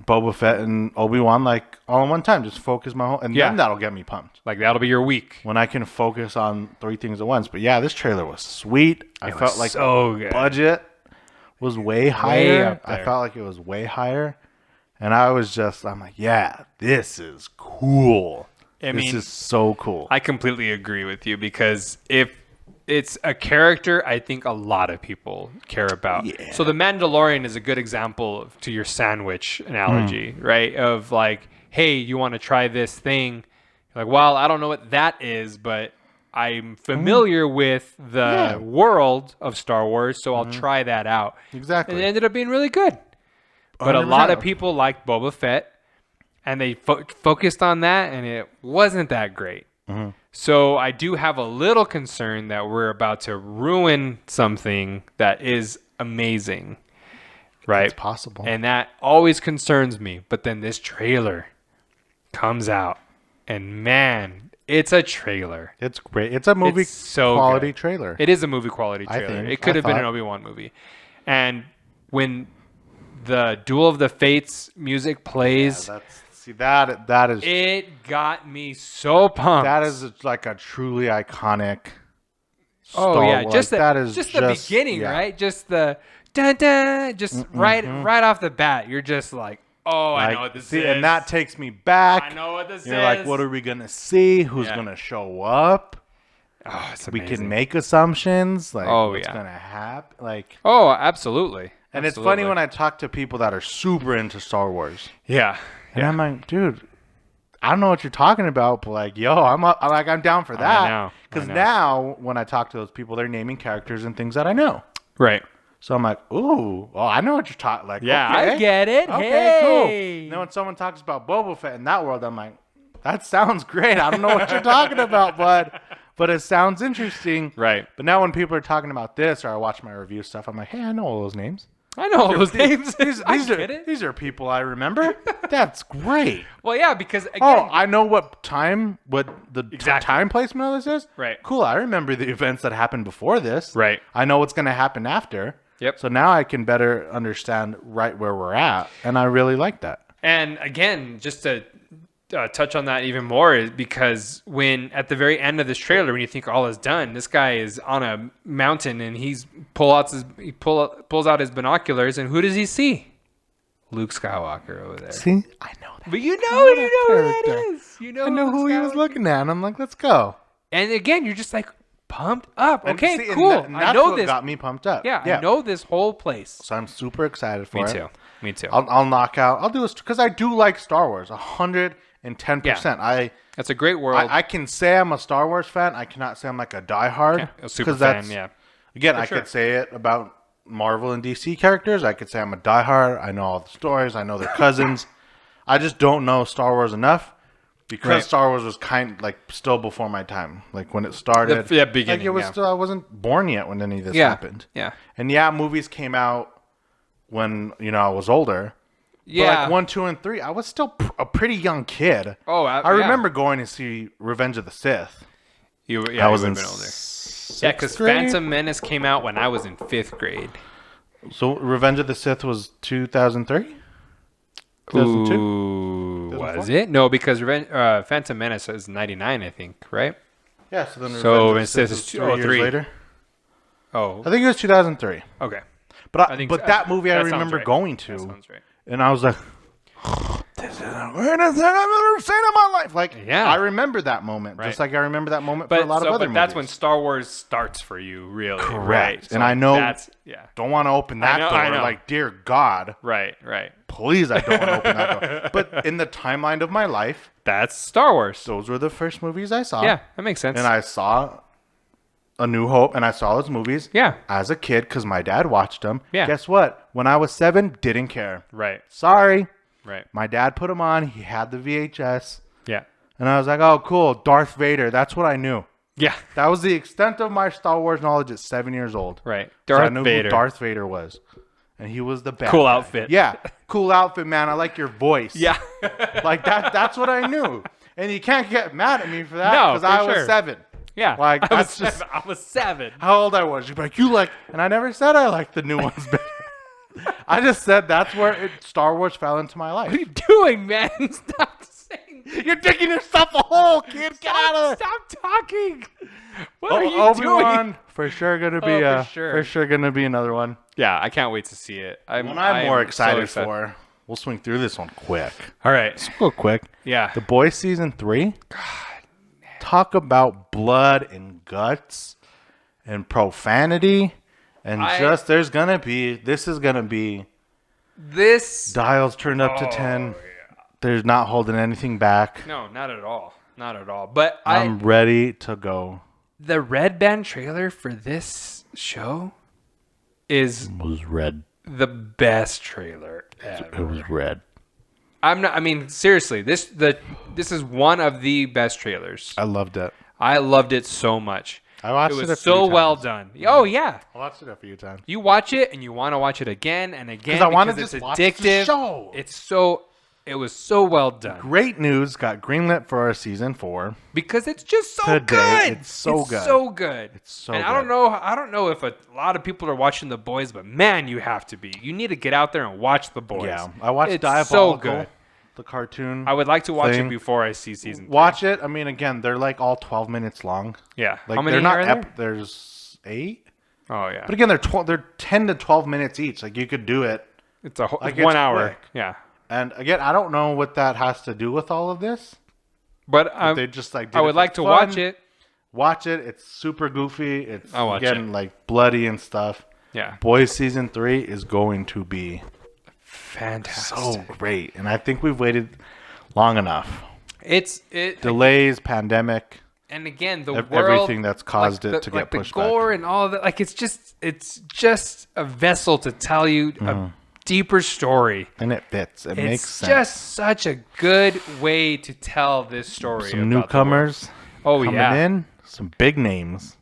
Boba Fett, and Obi-Wan like all in one time. Just focus my whole, and then that'll get me pumped. Like that'll be your week when I can focus on 3 things at once. But yeah, this trailer was sweet. I felt like the budget was way higher. I felt like it was way higher. And I'm like, yeah, this is cool. This is so cool. I completely agree with you because if it's a character I think a lot of people care about. Yeah. So the Mandalorian is a good example to your sandwich analogy, right? Of like, hey, you want to try this thing? You're like, well, I don't know what that is, but I'm familiar with the world of Star Wars, so I'll try that out. Exactly. And it ended up being really good. But 100%. A lot of people liked Boba Fett, and they focused on that, and it wasn't that great. Mm-hmm. So I do have a little concern that we're about to ruin something that is amazing, right? It's possible. And that always concerns me. But then this trailer comes out, and man, it's a trailer. It's great. It's a movie quality trailer. It is a movie quality trailer. It could have been an Obi-Wan movie. And when the Duel of the Fates music plays. Yeah, that is. It got me so pumped. That is like a truly iconic. Oh yeah, just the beginning, right? Just the dun dun, right off the bat, you're just like, oh, I know what this is. And that takes me back. I know what this is. You're like, what are we gonna see? Who's gonna show up? Oh, it's we amazing. can make assumptions. Like, what's gonna happen? Like, oh, absolutely. And it's funny when I talk to people that are super into Star Wars. Yeah. And I'm like, dude, I don't know what you're talking about, but like, yo, I'm down for that. Because now when I talk to those people, they're naming characters and things that I know. Right. So I'm like, ooh, well, I know what you're talking. Like, yeah, okay. I get it. Okay, cool. And then when someone talks about Boba Fett in that world, I'm like, that sounds great. I don't know what you're talking about, bud. But it sounds interesting. Right. But now when people are talking about this or I watch my review stuff, I'm like, hey, I know all those names. I know all those names. These are people I remember. That's great. Well, yeah, because again, I know what the time placement of this is. Right. Cool. I remember the events that happened before this. Right. I know what's going to happen after. Yep. So now I can better understand right where we're at, and I really like that. And again, just to touch on that even more is because when at the very end of this trailer, when you think all is done, this guy is on a mountain and he pulls out his binoculars, and who does he see? Luke Skywalker over there. See, I know that. But you know who that is. You know, I know who he was looking at, and I'm like, let's go. And again, you're just like pumped up. Okay, see, cool. And I know this got me pumped up. Yeah, I know this whole place. So I'm super excited for it. Me too. I'll knock out. I'll do this because I do like Star Wars. 110%. Yeah. That's a great world. I can say I'm a Star Wars fan. I cannot say I'm like a diehard. A super fan, yeah. Again, I could say it about Marvel and DC characters. I could say I'm a diehard. I know all the stories. I know their cousins. I just don't know Star Wars enough because Star Wars was still before my time. Like when it started. The beginning. Like it was still, I wasn't born yet when any of this happened. Yeah. And movies came out when, I was older. Yeah. But like 1, 2, and 3, I was still a pretty young kid. Oh, I remember going to see Revenge of the Sith. I was a bit older. Yeah, because Phantom Menace came out when I was in 5th grade. So Revenge of the Sith was 2003? 2002? Ooh, was it? No, because Phantom Menace is 99, I think, right? Yeah, so then Revenge of the Sith is 3 years later. Oh. I think it was 2003. Okay. But that movie I remember going to. That sounds right. And I was like, is the greatest thing I've ever seen in my life. Like, yeah. I remember that moment, just like I remember that moment for a lot of other movies. But that's when Star Wars starts for you, really. Correct. Right? So and I know, don't want to open that door. I know. Like, dear God. Right. Please, I don't want to open that door. But in the timeline of my life, that's Star Wars. Those were the first movies I saw. Yeah, that makes sense. And I saw A New Hope, and I saw those movies as a kid because my dad watched them. Yeah. Guess what? When I was 7, didn't care. Right. Sorry. Right. My dad put them on. He had the VHS. Yeah. And I was like, oh, cool. Darth Vader. That's what I knew. Yeah. That was the extent of my Star Wars knowledge at 7 years old. Right. I knew who Darth Vader was. And he was the best. Cool outfit. Yeah. Cool outfit, man. I like your voice. Yeah. Like, that's what I knew. And you can't get mad at me for that because No, I was 7. Yeah. Like, I was 7. How old I was. You'd be like, you like, and I never said I liked the new ones better. I just said that's where Star Wars fell into my life. What are you doing, man? Stop saying. You're digging yourself a hole, kid. Get out of it. Stop talking. What are you Obi doing? Wan, for sure gonna be for sure gonna be another one. Yeah, I can't wait to see it. I'm more excited for. We'll swing through this one quick. All right, let's go quick. Yeah, The Boys season 3. God, talk about blood and guts and profanity. And this is going to be dials turned up to 10. Yeah. There's not holding anything back. No, not at all. Not at all. But I'm ready to go. The red band trailer for this show was red. The best trailer ever. It was red. Seriously, this is one of the best trailers. I loved it. I loved it so much. I watched it. It was so well done. Oh yeah, I watched it a few times. You watch it and you want to watch it again and again because I want to it's just addictive. Watch the show. It was so well done. Great news! Got greenlit for our season 4 because it's just so good. It's so good. So good. It's so. And good. I don't know if a lot of people are watching The Boys, but man, you have to be. You need to get out there and watch The Boys. Yeah, I watched Diabolical. So good. The cartoon. I would like to watch it before I see season 3. Watch it. I mean, again, they're like all 12 minutes long. Yeah. Like, how many they're not are there? There's 8. Oh yeah. But again, they're 10 to 12 minutes each. Like you could do it. It's a 1 hour. Quick. Yeah. And again, I don't know what that has to do with all of this. But they just like. I would like to watch it. Watch it. It's super goofy. It's again like bloody and stuff. Yeah. Boys season 3 is going to be fantastic. So great, and I think we've waited long enough. Delays, pandemic, and again the world, everything that's caused it to get pushed back. The gore and all of that, like it's just a vessel to tell you a deeper story, and it fits. It makes sense. It's just such a good way to tell this story. Some newcomers, coming in, some big names.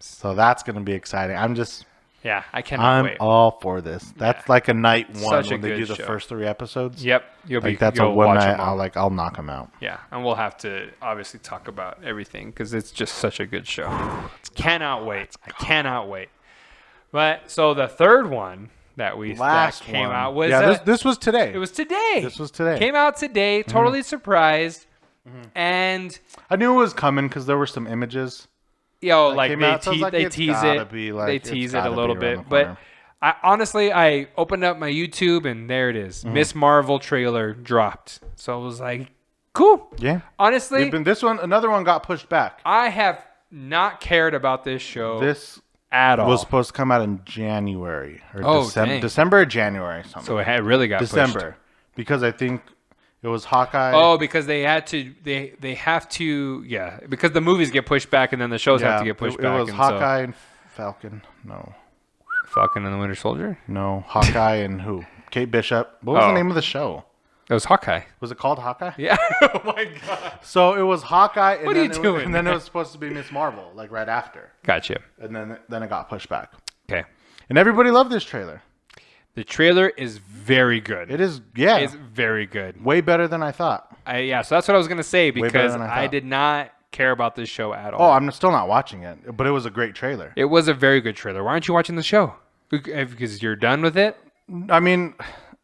So that's going to be exciting. I cannot wait. I'm all for this. That's like a night one when they do the first 3 episodes. Yep, that's a one night. I'll knock them out. Yeah, and we'll have to obviously talk about everything because it's just such a good show. Cannot wait. I cannot wait. But so the third one that came out was this was today. It was today. This was today. Came out today. Totally surprised, and I knew it was coming because there were some images. They tease it a little bit, but I opened up my YouTube and there it is. Miss Marvel trailer dropped. So I was like, cool. Yeah. Honestly, another one got pushed back. I have not cared about this show. At all. It was supposed to come out in January or December or January something. So it really got December pushed. Because I think it was Hawkeye. Oh, because they have to because the movies get pushed back and then the shows have to get pushed back. It was Hawkeye and Falcon. No. Falcon and the Winter Soldier? No. Hawkeye and who? Kate Bishop. What was the name of the show? It was Hawkeye. Was it called Hawkeye? Yeah. Oh my god. So it was Hawkeye. And what are you doing? And then it was supposed to be Miss Marvel, like right after. Gotcha. And then it got pushed back. Okay. And everybody loved this trailer. The trailer is very good. It is, yeah. It's very good. Way better than I thought. So that's what I was going to say because I did not care about this show at all. Oh, I'm still not watching it, but it was a great trailer. It was a very good trailer. Why aren't you watching the show? Because you're done with it? I mean,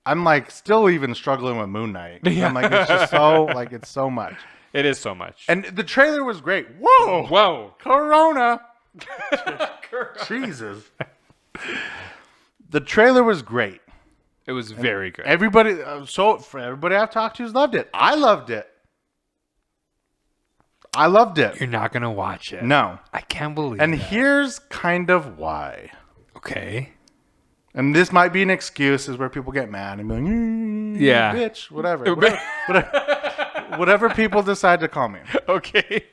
I'm like still even struggling with Moon Knight. Yeah. I'm like, it's just it's so much. It is so much. And the trailer was great. Whoa. Corona. Jesus. The trailer was great. It was very good. Everybody, for everybody I've talked to, loved it. I loved it. You're not gonna watch it. No, I can't believe. And that. here's kind of why. Okay. And this might be an excuse, is where people get mad and be like, yeah, bitch, whatever. Whatever people decide to call me. Okay.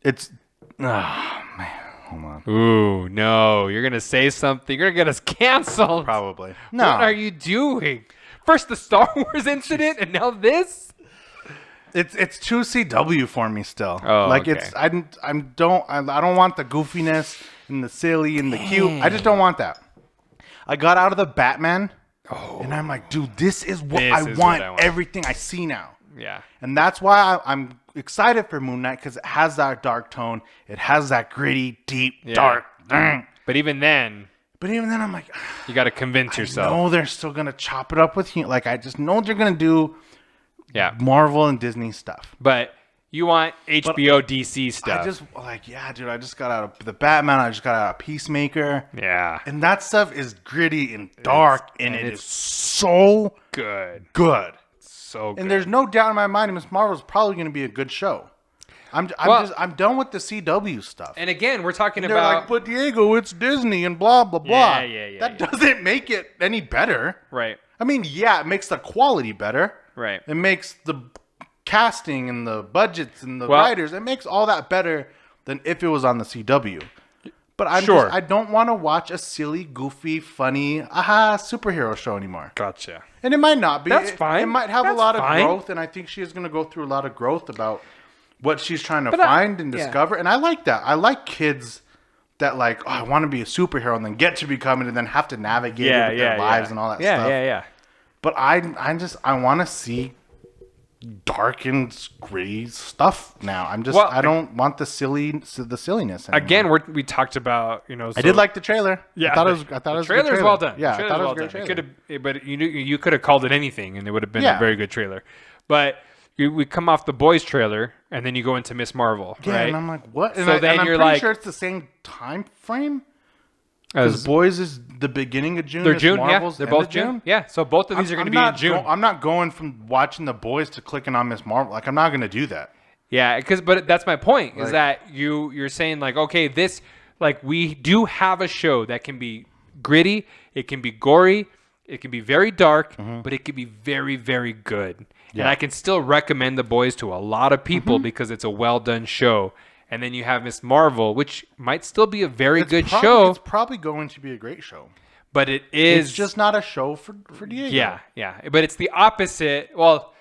It's, oh man, hold on. Ooh, no, you're gonna say something. You're gonna get us canceled. Probably. No. What are you doing? First the Star Wars incident, and now this. It's too CW for me still. Oh, like okay. I don't want the goofiness and the silly and the cute. I just don't want that. I got out of the Batman, and I'm like, dude, this is what I want. Everything I see now. Yeah. And that's why I'm excited for Moon Knight, because it has that dark tone. It has that gritty, deep, dark. But even then, I'm like, you got to convince yourself. No, they're still gonna chop it up with you. Like, I just know they're gonna do. Yeah, Marvel and Disney stuff. But you want HBO DC stuff. I just dude, I just got out of the Batman. I just got out of Peacemaker. Yeah. And that stuff is gritty and dark, and it is so good. So good. And there's no doubt in my mind Miss Marvel's probably going to be a good show. I'm done with the CW stuff. And again, we're talking they're about... like, but Diego, it's Disney and blah, blah, blah. Yeah. That doesn't make it any better. Right. I mean, yeah, it makes the quality better. Right. It makes the casting and the budgets and the writers, it makes all that better than if it was on the CW. But I don't want to watch a silly, goofy, funny, superhero show anymore. Gotcha. And it might not be. That's fine. It might have a lot of growth, and I think she is going to go through a lot of growth about what she's trying to find and discover. And I like that. I like kids that like, I want to be a superhero and then get to become it and then have to navigate it with their lives and all that stuff. Yeah. But I want to see dark and gritty stuff now. I don't want the silliness anymore. Again, we talked about, I did like the trailer. Yeah, I thought it was the trailer's well done. Yeah, I thought it was a great trailer. But you could have called it anything, and it would have been a very good trailer. But we come off the Boys trailer, and then you go into Miss Marvel, right? And I'm like, what? So then you're pretty sure it's the same time frame. Because Boys is the beginning of June. They're June, Marvel's they're both June. Yeah, so both of these are going to be in June. I'm not going from watching the Boys to clicking on Miss Marvel. Like, I'm not going to do that. Yeah, but that's my point, is that you're saying, like, okay, this, like, we do have a show that can be gritty, it can be gory, it can be very dark, but it can be very, very good. Yeah. And I can still recommend The Boys to a lot of people because it's a well-done show. And then you have Miss Marvel, which might still be a very good show. It's probably going to be a great show. But it is... It's just not a show for Diego. Yeah. But it's the opposite. Well,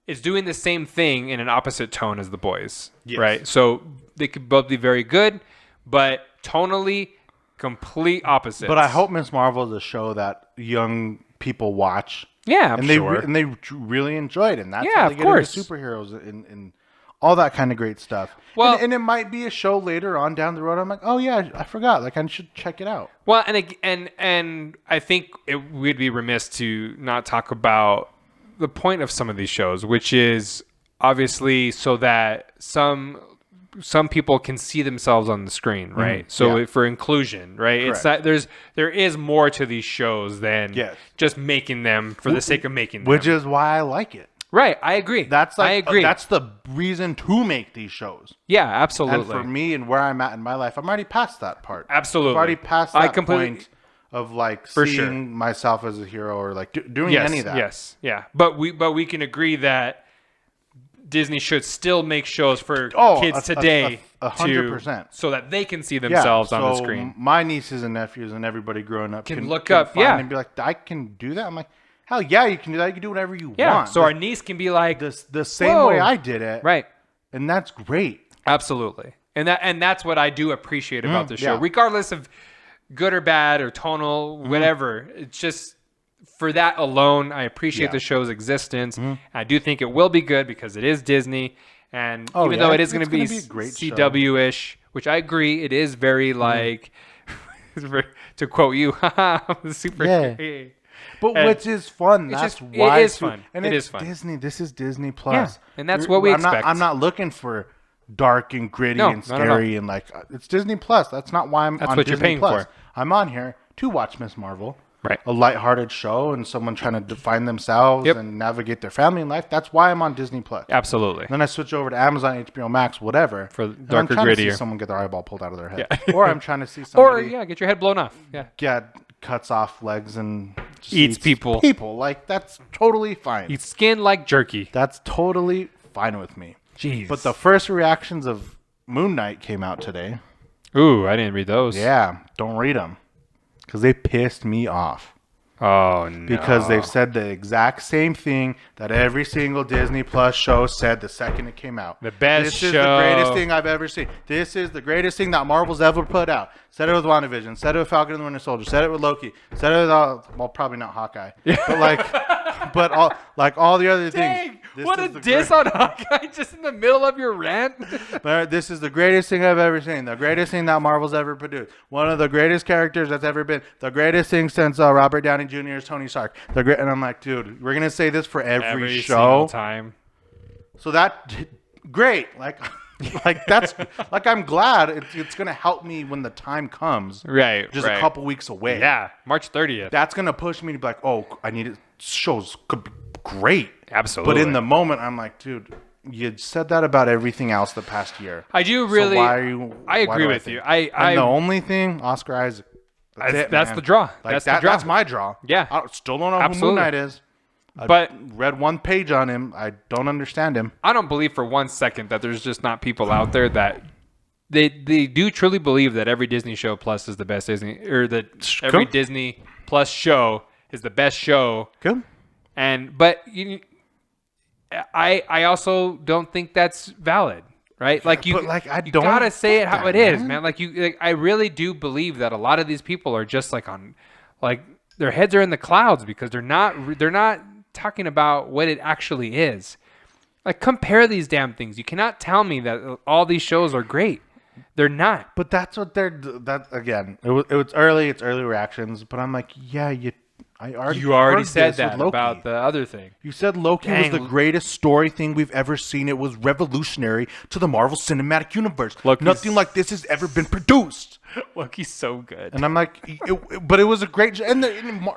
it's doing the same thing in an opposite tone as The Boys. Yes. Right? So they could both be very good, but tonally, complete opposites. But I hope Miss Marvel is a show that young people watch. Yeah, and they really enjoy it. And that's how they get into superheroes and all that kind of great stuff. Well, and it might be a show later on down the road. I'm like, oh yeah, I forgot. Like, I should check it out. Well, and I think we'd be remiss to not talk about the point of some of these shows, which is obviously so that some people can see themselves on the screen, right? So for inclusion, right? Correct. It's not there is more to these shows than just making them for the sake of making them, which is why I like it. Right, I agree. I agree. That's the reason to make these shows. Yeah, absolutely. And for me and where I'm at in my life, I'm already past that part. Absolutely. I'm already past that point of like seeing myself as a hero or like doing any of that. Yes, yeah. But we can agree that Disney should still make shows for kids today 100%. So that they can see themselves on the screen. My nieces and nephews and everybody growing up can look up and be like, I can do that. I'm like, hell yeah, you can do that. You can do whatever you want. Yeah, so our niece can be like... The same way I did it. Right. And that's great. Absolutely. And that's what I do appreciate about the show. Regardless of good or bad or tonal, whatever. It's just, for that alone, I appreciate the show's existence. I do think it will be good because it is Disney. And even though it is going to be CW-ish, which I agree, it is very like... to quote you, super... Yeah. But which is fun. That's why it is fun. And it is fun. Disney. This is Disney Plus. Yeah, and that's what we expect. I'm not looking for dark and gritty and scary and like it's Disney Plus. That's not why I'm on Disney Plus. What you're paying for. I'm on here to watch Miss Marvel. Right. a lighthearted show and someone trying to define themselves and navigate their family and life. That's why I'm on Disney Plus. Absolutely. Then I switch over to Amazon, HBO Max, whatever. For and darker, I'm trying grittier. to see someone get their eyeball pulled out of their head. Yeah. Or I'm trying to see somebody get your head blown off. Yeah. cuts off legs and just Eats people. Like, that's totally fine. Eats skin like jerky. That's totally fine with me. Jeez. But the first reactions of Moon Knight came out today. Ooh, I didn't read those. Yeah, don't read them. Because they pissed me off. Oh, no. Because they've said the exact same thing that every single Disney Plus show said the second it came out. The best This show. is the greatest thing I've ever seen. This is the greatest thing that Marvel's ever put out. Said it with WandaVision. Said it with Falcon and the Winter Soldier. Said it with Loki. Said it with well, probably not Hawkeye. But all the other Dang, things. what a diss on Hawkeye just in the middle of your rant. But this is the greatest thing I've ever seen. The greatest thing that Marvel's ever produced. One of the greatest characters that's ever been. The greatest thing since Robert Downey Jr.'s Tony Stark. And I'm like, dude, we're gonna say this for every show. Single time. So great. That's I'm glad it's gonna help me when the time comes. Right. Just a couple weeks away. Yeah, March 30th. That's gonna push me to be like, oh, I need it. Shows could be great. Absolutely. But in the moment, I'm like, dude, you said that about everything else the past year. I do really. So why are you? I agree with you. And the only thing, Oscar Isaac. That's the draw. That's the draw. That's my draw. Yeah. I still don't know who Moon Knight is. But read one page on him. I don't understand him. I don't believe for 1 second that there's just not people out there that they do truly believe that every Disney show plus is the best Disney, or that every Disney Plus show is the best show. Good. But I also don't think that's valid. Right, I don't. You gotta say it how it is, man. I really do believe that a lot of these people are just their heads are in the clouds because they're not talking about what it actually is. Compare these damn things. You cannot tell me that all these shows are great. They're not. But that's what that again. It was early. It's early reactions. But I'm like, yeah, you already said that about the other thing. You said Loki was the greatest story thing we've ever seen. It was revolutionary to the Marvel Cinematic Universe. Nothing like this has ever been produced. Loki's so good. And I'm like, but it was a great... And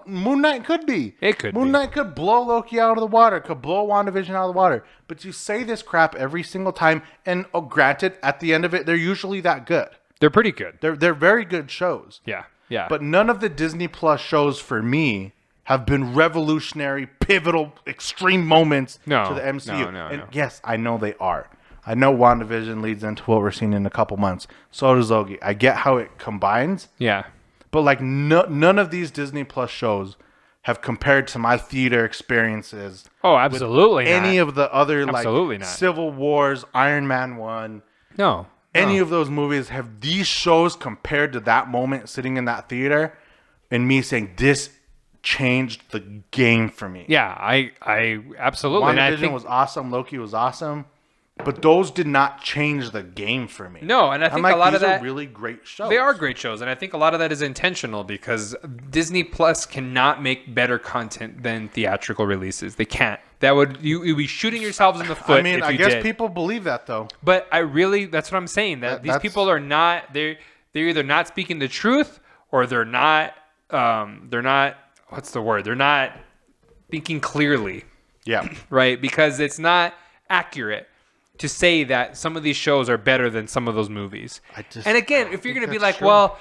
Moon Knight could be. It could Moon Knight could blow Loki out of the water. Could blow WandaVision out of the water. But you say this crap every single time. And granted, at the end of it, they're usually that good. They're pretty good. They're very good shows. Yeah. Yeah. But none of the Disney Plus shows for me have been revolutionary, pivotal, extreme moments to the MCU. No. Yes, I know they are. I know WandaVision leads into what we're seeing in a couple months. So does Loki. I get how it combines. Yeah. But none of these Disney Plus shows have compared to my theater experiences. Oh, absolutely not. Any of the other absolutely not. Civil Wars, Iron Man 1. No. Any of those movies have these shows compared to that moment sitting in that theater and me saying this changed the game for me. Yeah, I absolutely. WandaVision was awesome. Loki was awesome. But those did not change the game for me. No, and I think a lot of that... These are really great shows. They are great shows, and I think a lot of that is intentional because Disney Plus cannot make better content than theatrical releases. They can't. You'd be shooting yourselves in the foot if you did. I guess people believe that, though. But that's what I'm saying. These people are not... They're either not speaking the truth or they're not... What's the word? They're not thinking clearly. Yeah. Right? Because it's not accurate to say that some of these shows are better than some of those movies. And again, if you're going to be like, well,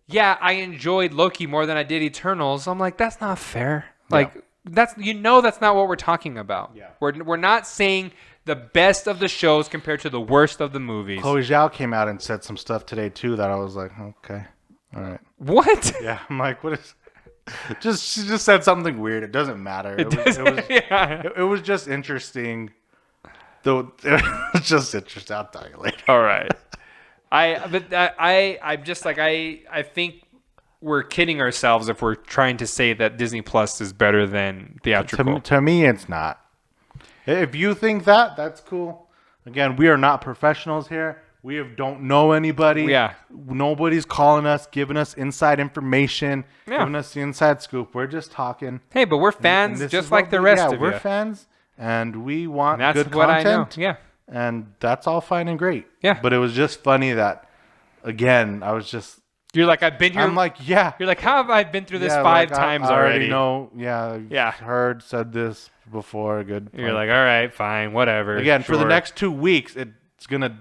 yeah, I enjoyed Loki more than I did Eternals, I'm like, that's not fair. That's not what we're talking about. Yeah. We're not saying the best of the shows compared to the worst of the movies. Chloe Zhao came out and said some stuff today too that I was like, okay, all right. What? Yeah, I'm like, what is? She just said something weird. It doesn't matter. It was just interesting. Though it's just interesting. I'll tell you later. All right. I'm just like I think we're kidding ourselves if we're trying to say that Disney Plus is better than theatrical. To me, it's not. If you think that, that's cool. Again, we are not professionals here. We don't know anybody. Yeah. Nobody's calling us, giving us inside information, giving us the inside scoop. We're just talking. Hey, but we're fans just like the rest of you. Yeah, we're fans. And we want that's good what content. I know. Yeah. And that's all fine and great. Yeah. But it was just funny that, again, I was just... You're like, I've been here. I'm like, yeah. You're like, how have I been through this 5 times I already? know. Yeah. Yeah. Heard, said this before. Good. You're like, all right, fine, whatever. Again, sure. for the next 2 weeks, it's going to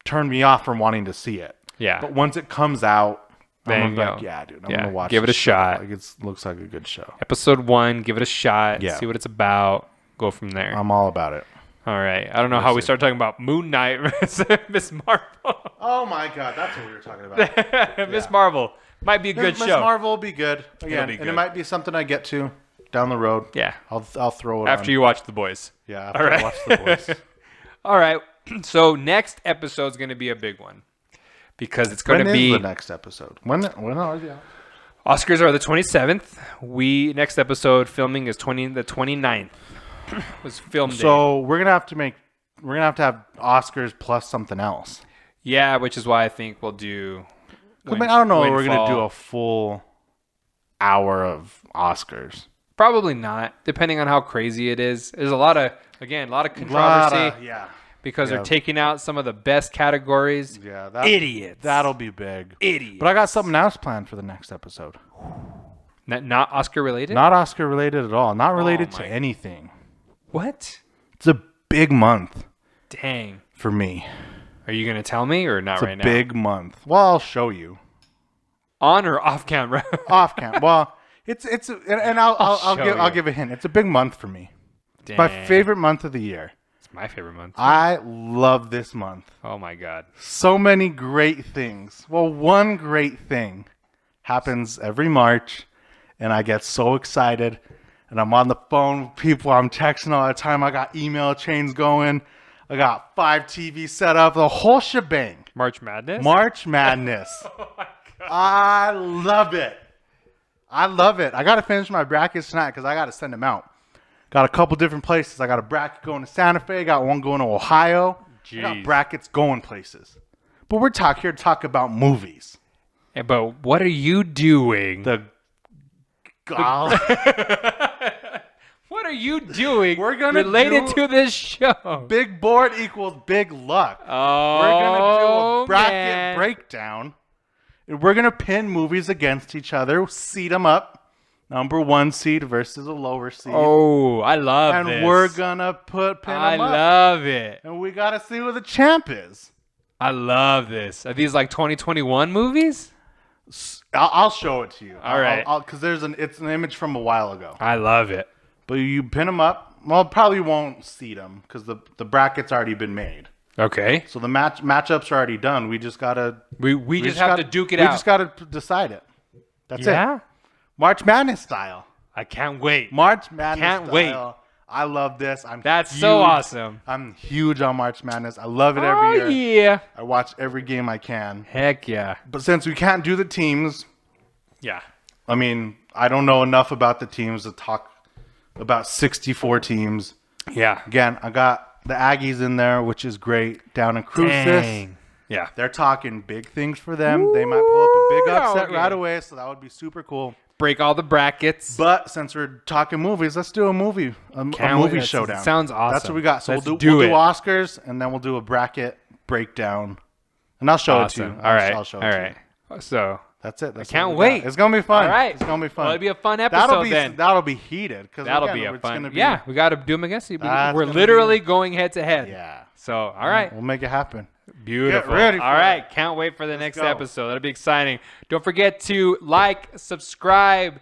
turn me off from wanting to see it. Yeah. But once it comes out, then I'm like, yeah, dude, I'm going to watch it. Give it a shot. Like, it looks like a good show. Episode 1, give it a shot. Yeah. See what it's about. Go from there. I'm all about it. All right. I don't know how we start talking about Moon Knight versus Miss Marvel. Oh, my God. That's what we were talking about. Miss Marvel. Might be a good show. Miss Marvel will be good. Again, be good. and it might be something I get to down the road. Yeah. I'll throw it After on. you watch The Boys. Yeah, after I watch The Boys. All right. So next episode is going to be a big one. Because it's going to be... When is the next episode? When are they out? Oscars are the 27th. Next episode filming is the 29th. Was film day. So we're gonna have to have Oscars plus something else. Yeah, which is why I think we'll do. I don't know if we're gonna do a full hour of Oscars. Probably not, depending on how crazy it is. There's a lot of controversy. Because they're taking out some of the best categories. Yeah, idiots. That'll be big. Idiots. But I got something else planned for the next episode. Not Oscar related? Not Oscar related at all. Not related to anything. What? It's a big month. Dang. For me. Are you going to tell me or not right now? It's a big month. Well, I'll show you. On or off camera? Off camera. Well, I'll give a hint. It's a big month for me. Dang. It's my favorite month of the year. It's my favorite month. I love this month. Oh my God. So many great things. Well, one great thing happens every March, and I get so excited. And I'm on the phone with people. I'm texting all the time. I got email chains going. I got 5 TVs set up. The whole shebang. March Madness? March Madness. Oh my God. I love it. I got to finish my brackets tonight because I got to send them out. Got a couple different places. I got a bracket going to Santa Fe. Got one going to Ohio. Jeez. I got brackets going places. But we're here to talk about movies. Yeah, but what are you doing? What are you doing related to this show? Big board equals big luck. Oh, we're going to do a bracket breakdown. And we're going to pin movies against each other, seed them up. Number 1 seed versus a lower seed. Oh, I love this. And we're going to pin them up. I love it. And we got to see who the champ is. I love this. Are these like 2021 movies? I'll show it to you. All right. Because it's an image from a while ago. I love it. But you pin them up. Well, probably won't seed them because the bracket's already been made. Okay. So the matchups are already done. We just gotta. We just have to duke it out. We just gotta decide it. That's it. March Madness style. I can't wait. March Madness can't style. Wait. I love this. That's huge. So awesome. I'm huge on March Madness. I love it every year. Oh yeah. I watch every game I can. Heck yeah. But since we can't do the teams. Yeah. I mean, I don't know enough about the teams to talk about 64 teams. Yeah. Again, I got the Aggies in there, which is great. Down in Cruces. Yeah. They're talking big things for them. Ooh, they might pull up a big upset right away, so that would be super cool. Break all the brackets. But since we're talking movies, let's do a movie showdown. Sounds awesome. That's what we got. So we'll do Oscars, and then we'll do a bracket breakdown. And I'll show it to you. All right. So that's it. I can't wait. It's gonna be fun. All right. It's gonna be fun. Well, it'll be a fun episode then. That'll be heated. That'll be a fun. Yeah, we got to do them against you. We're literally going head to head. Yeah. So all right, we'll make it happen. Beautiful. Get ready. All right, can't wait for the next episode. That'll be exciting. Don't forget to like, subscribe,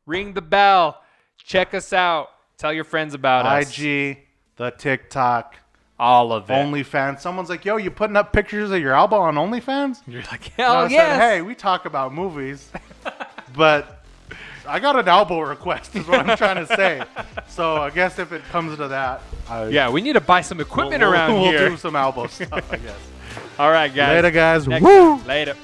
ring the bell, check us out, tell your friends about us. IG, the TikTok. All of it. OnlyFans. Someone's like, yo, you putting up pictures of your elbow on OnlyFans? You're like, hell yes. Said, hey, we talk about movies, but I got an elbow request is what I'm trying to say. So I guess if it comes to that. We need to buy some equipment around here. We'll do some elbow stuff, I guess. All right, guys. Later, guys. Woo! Later.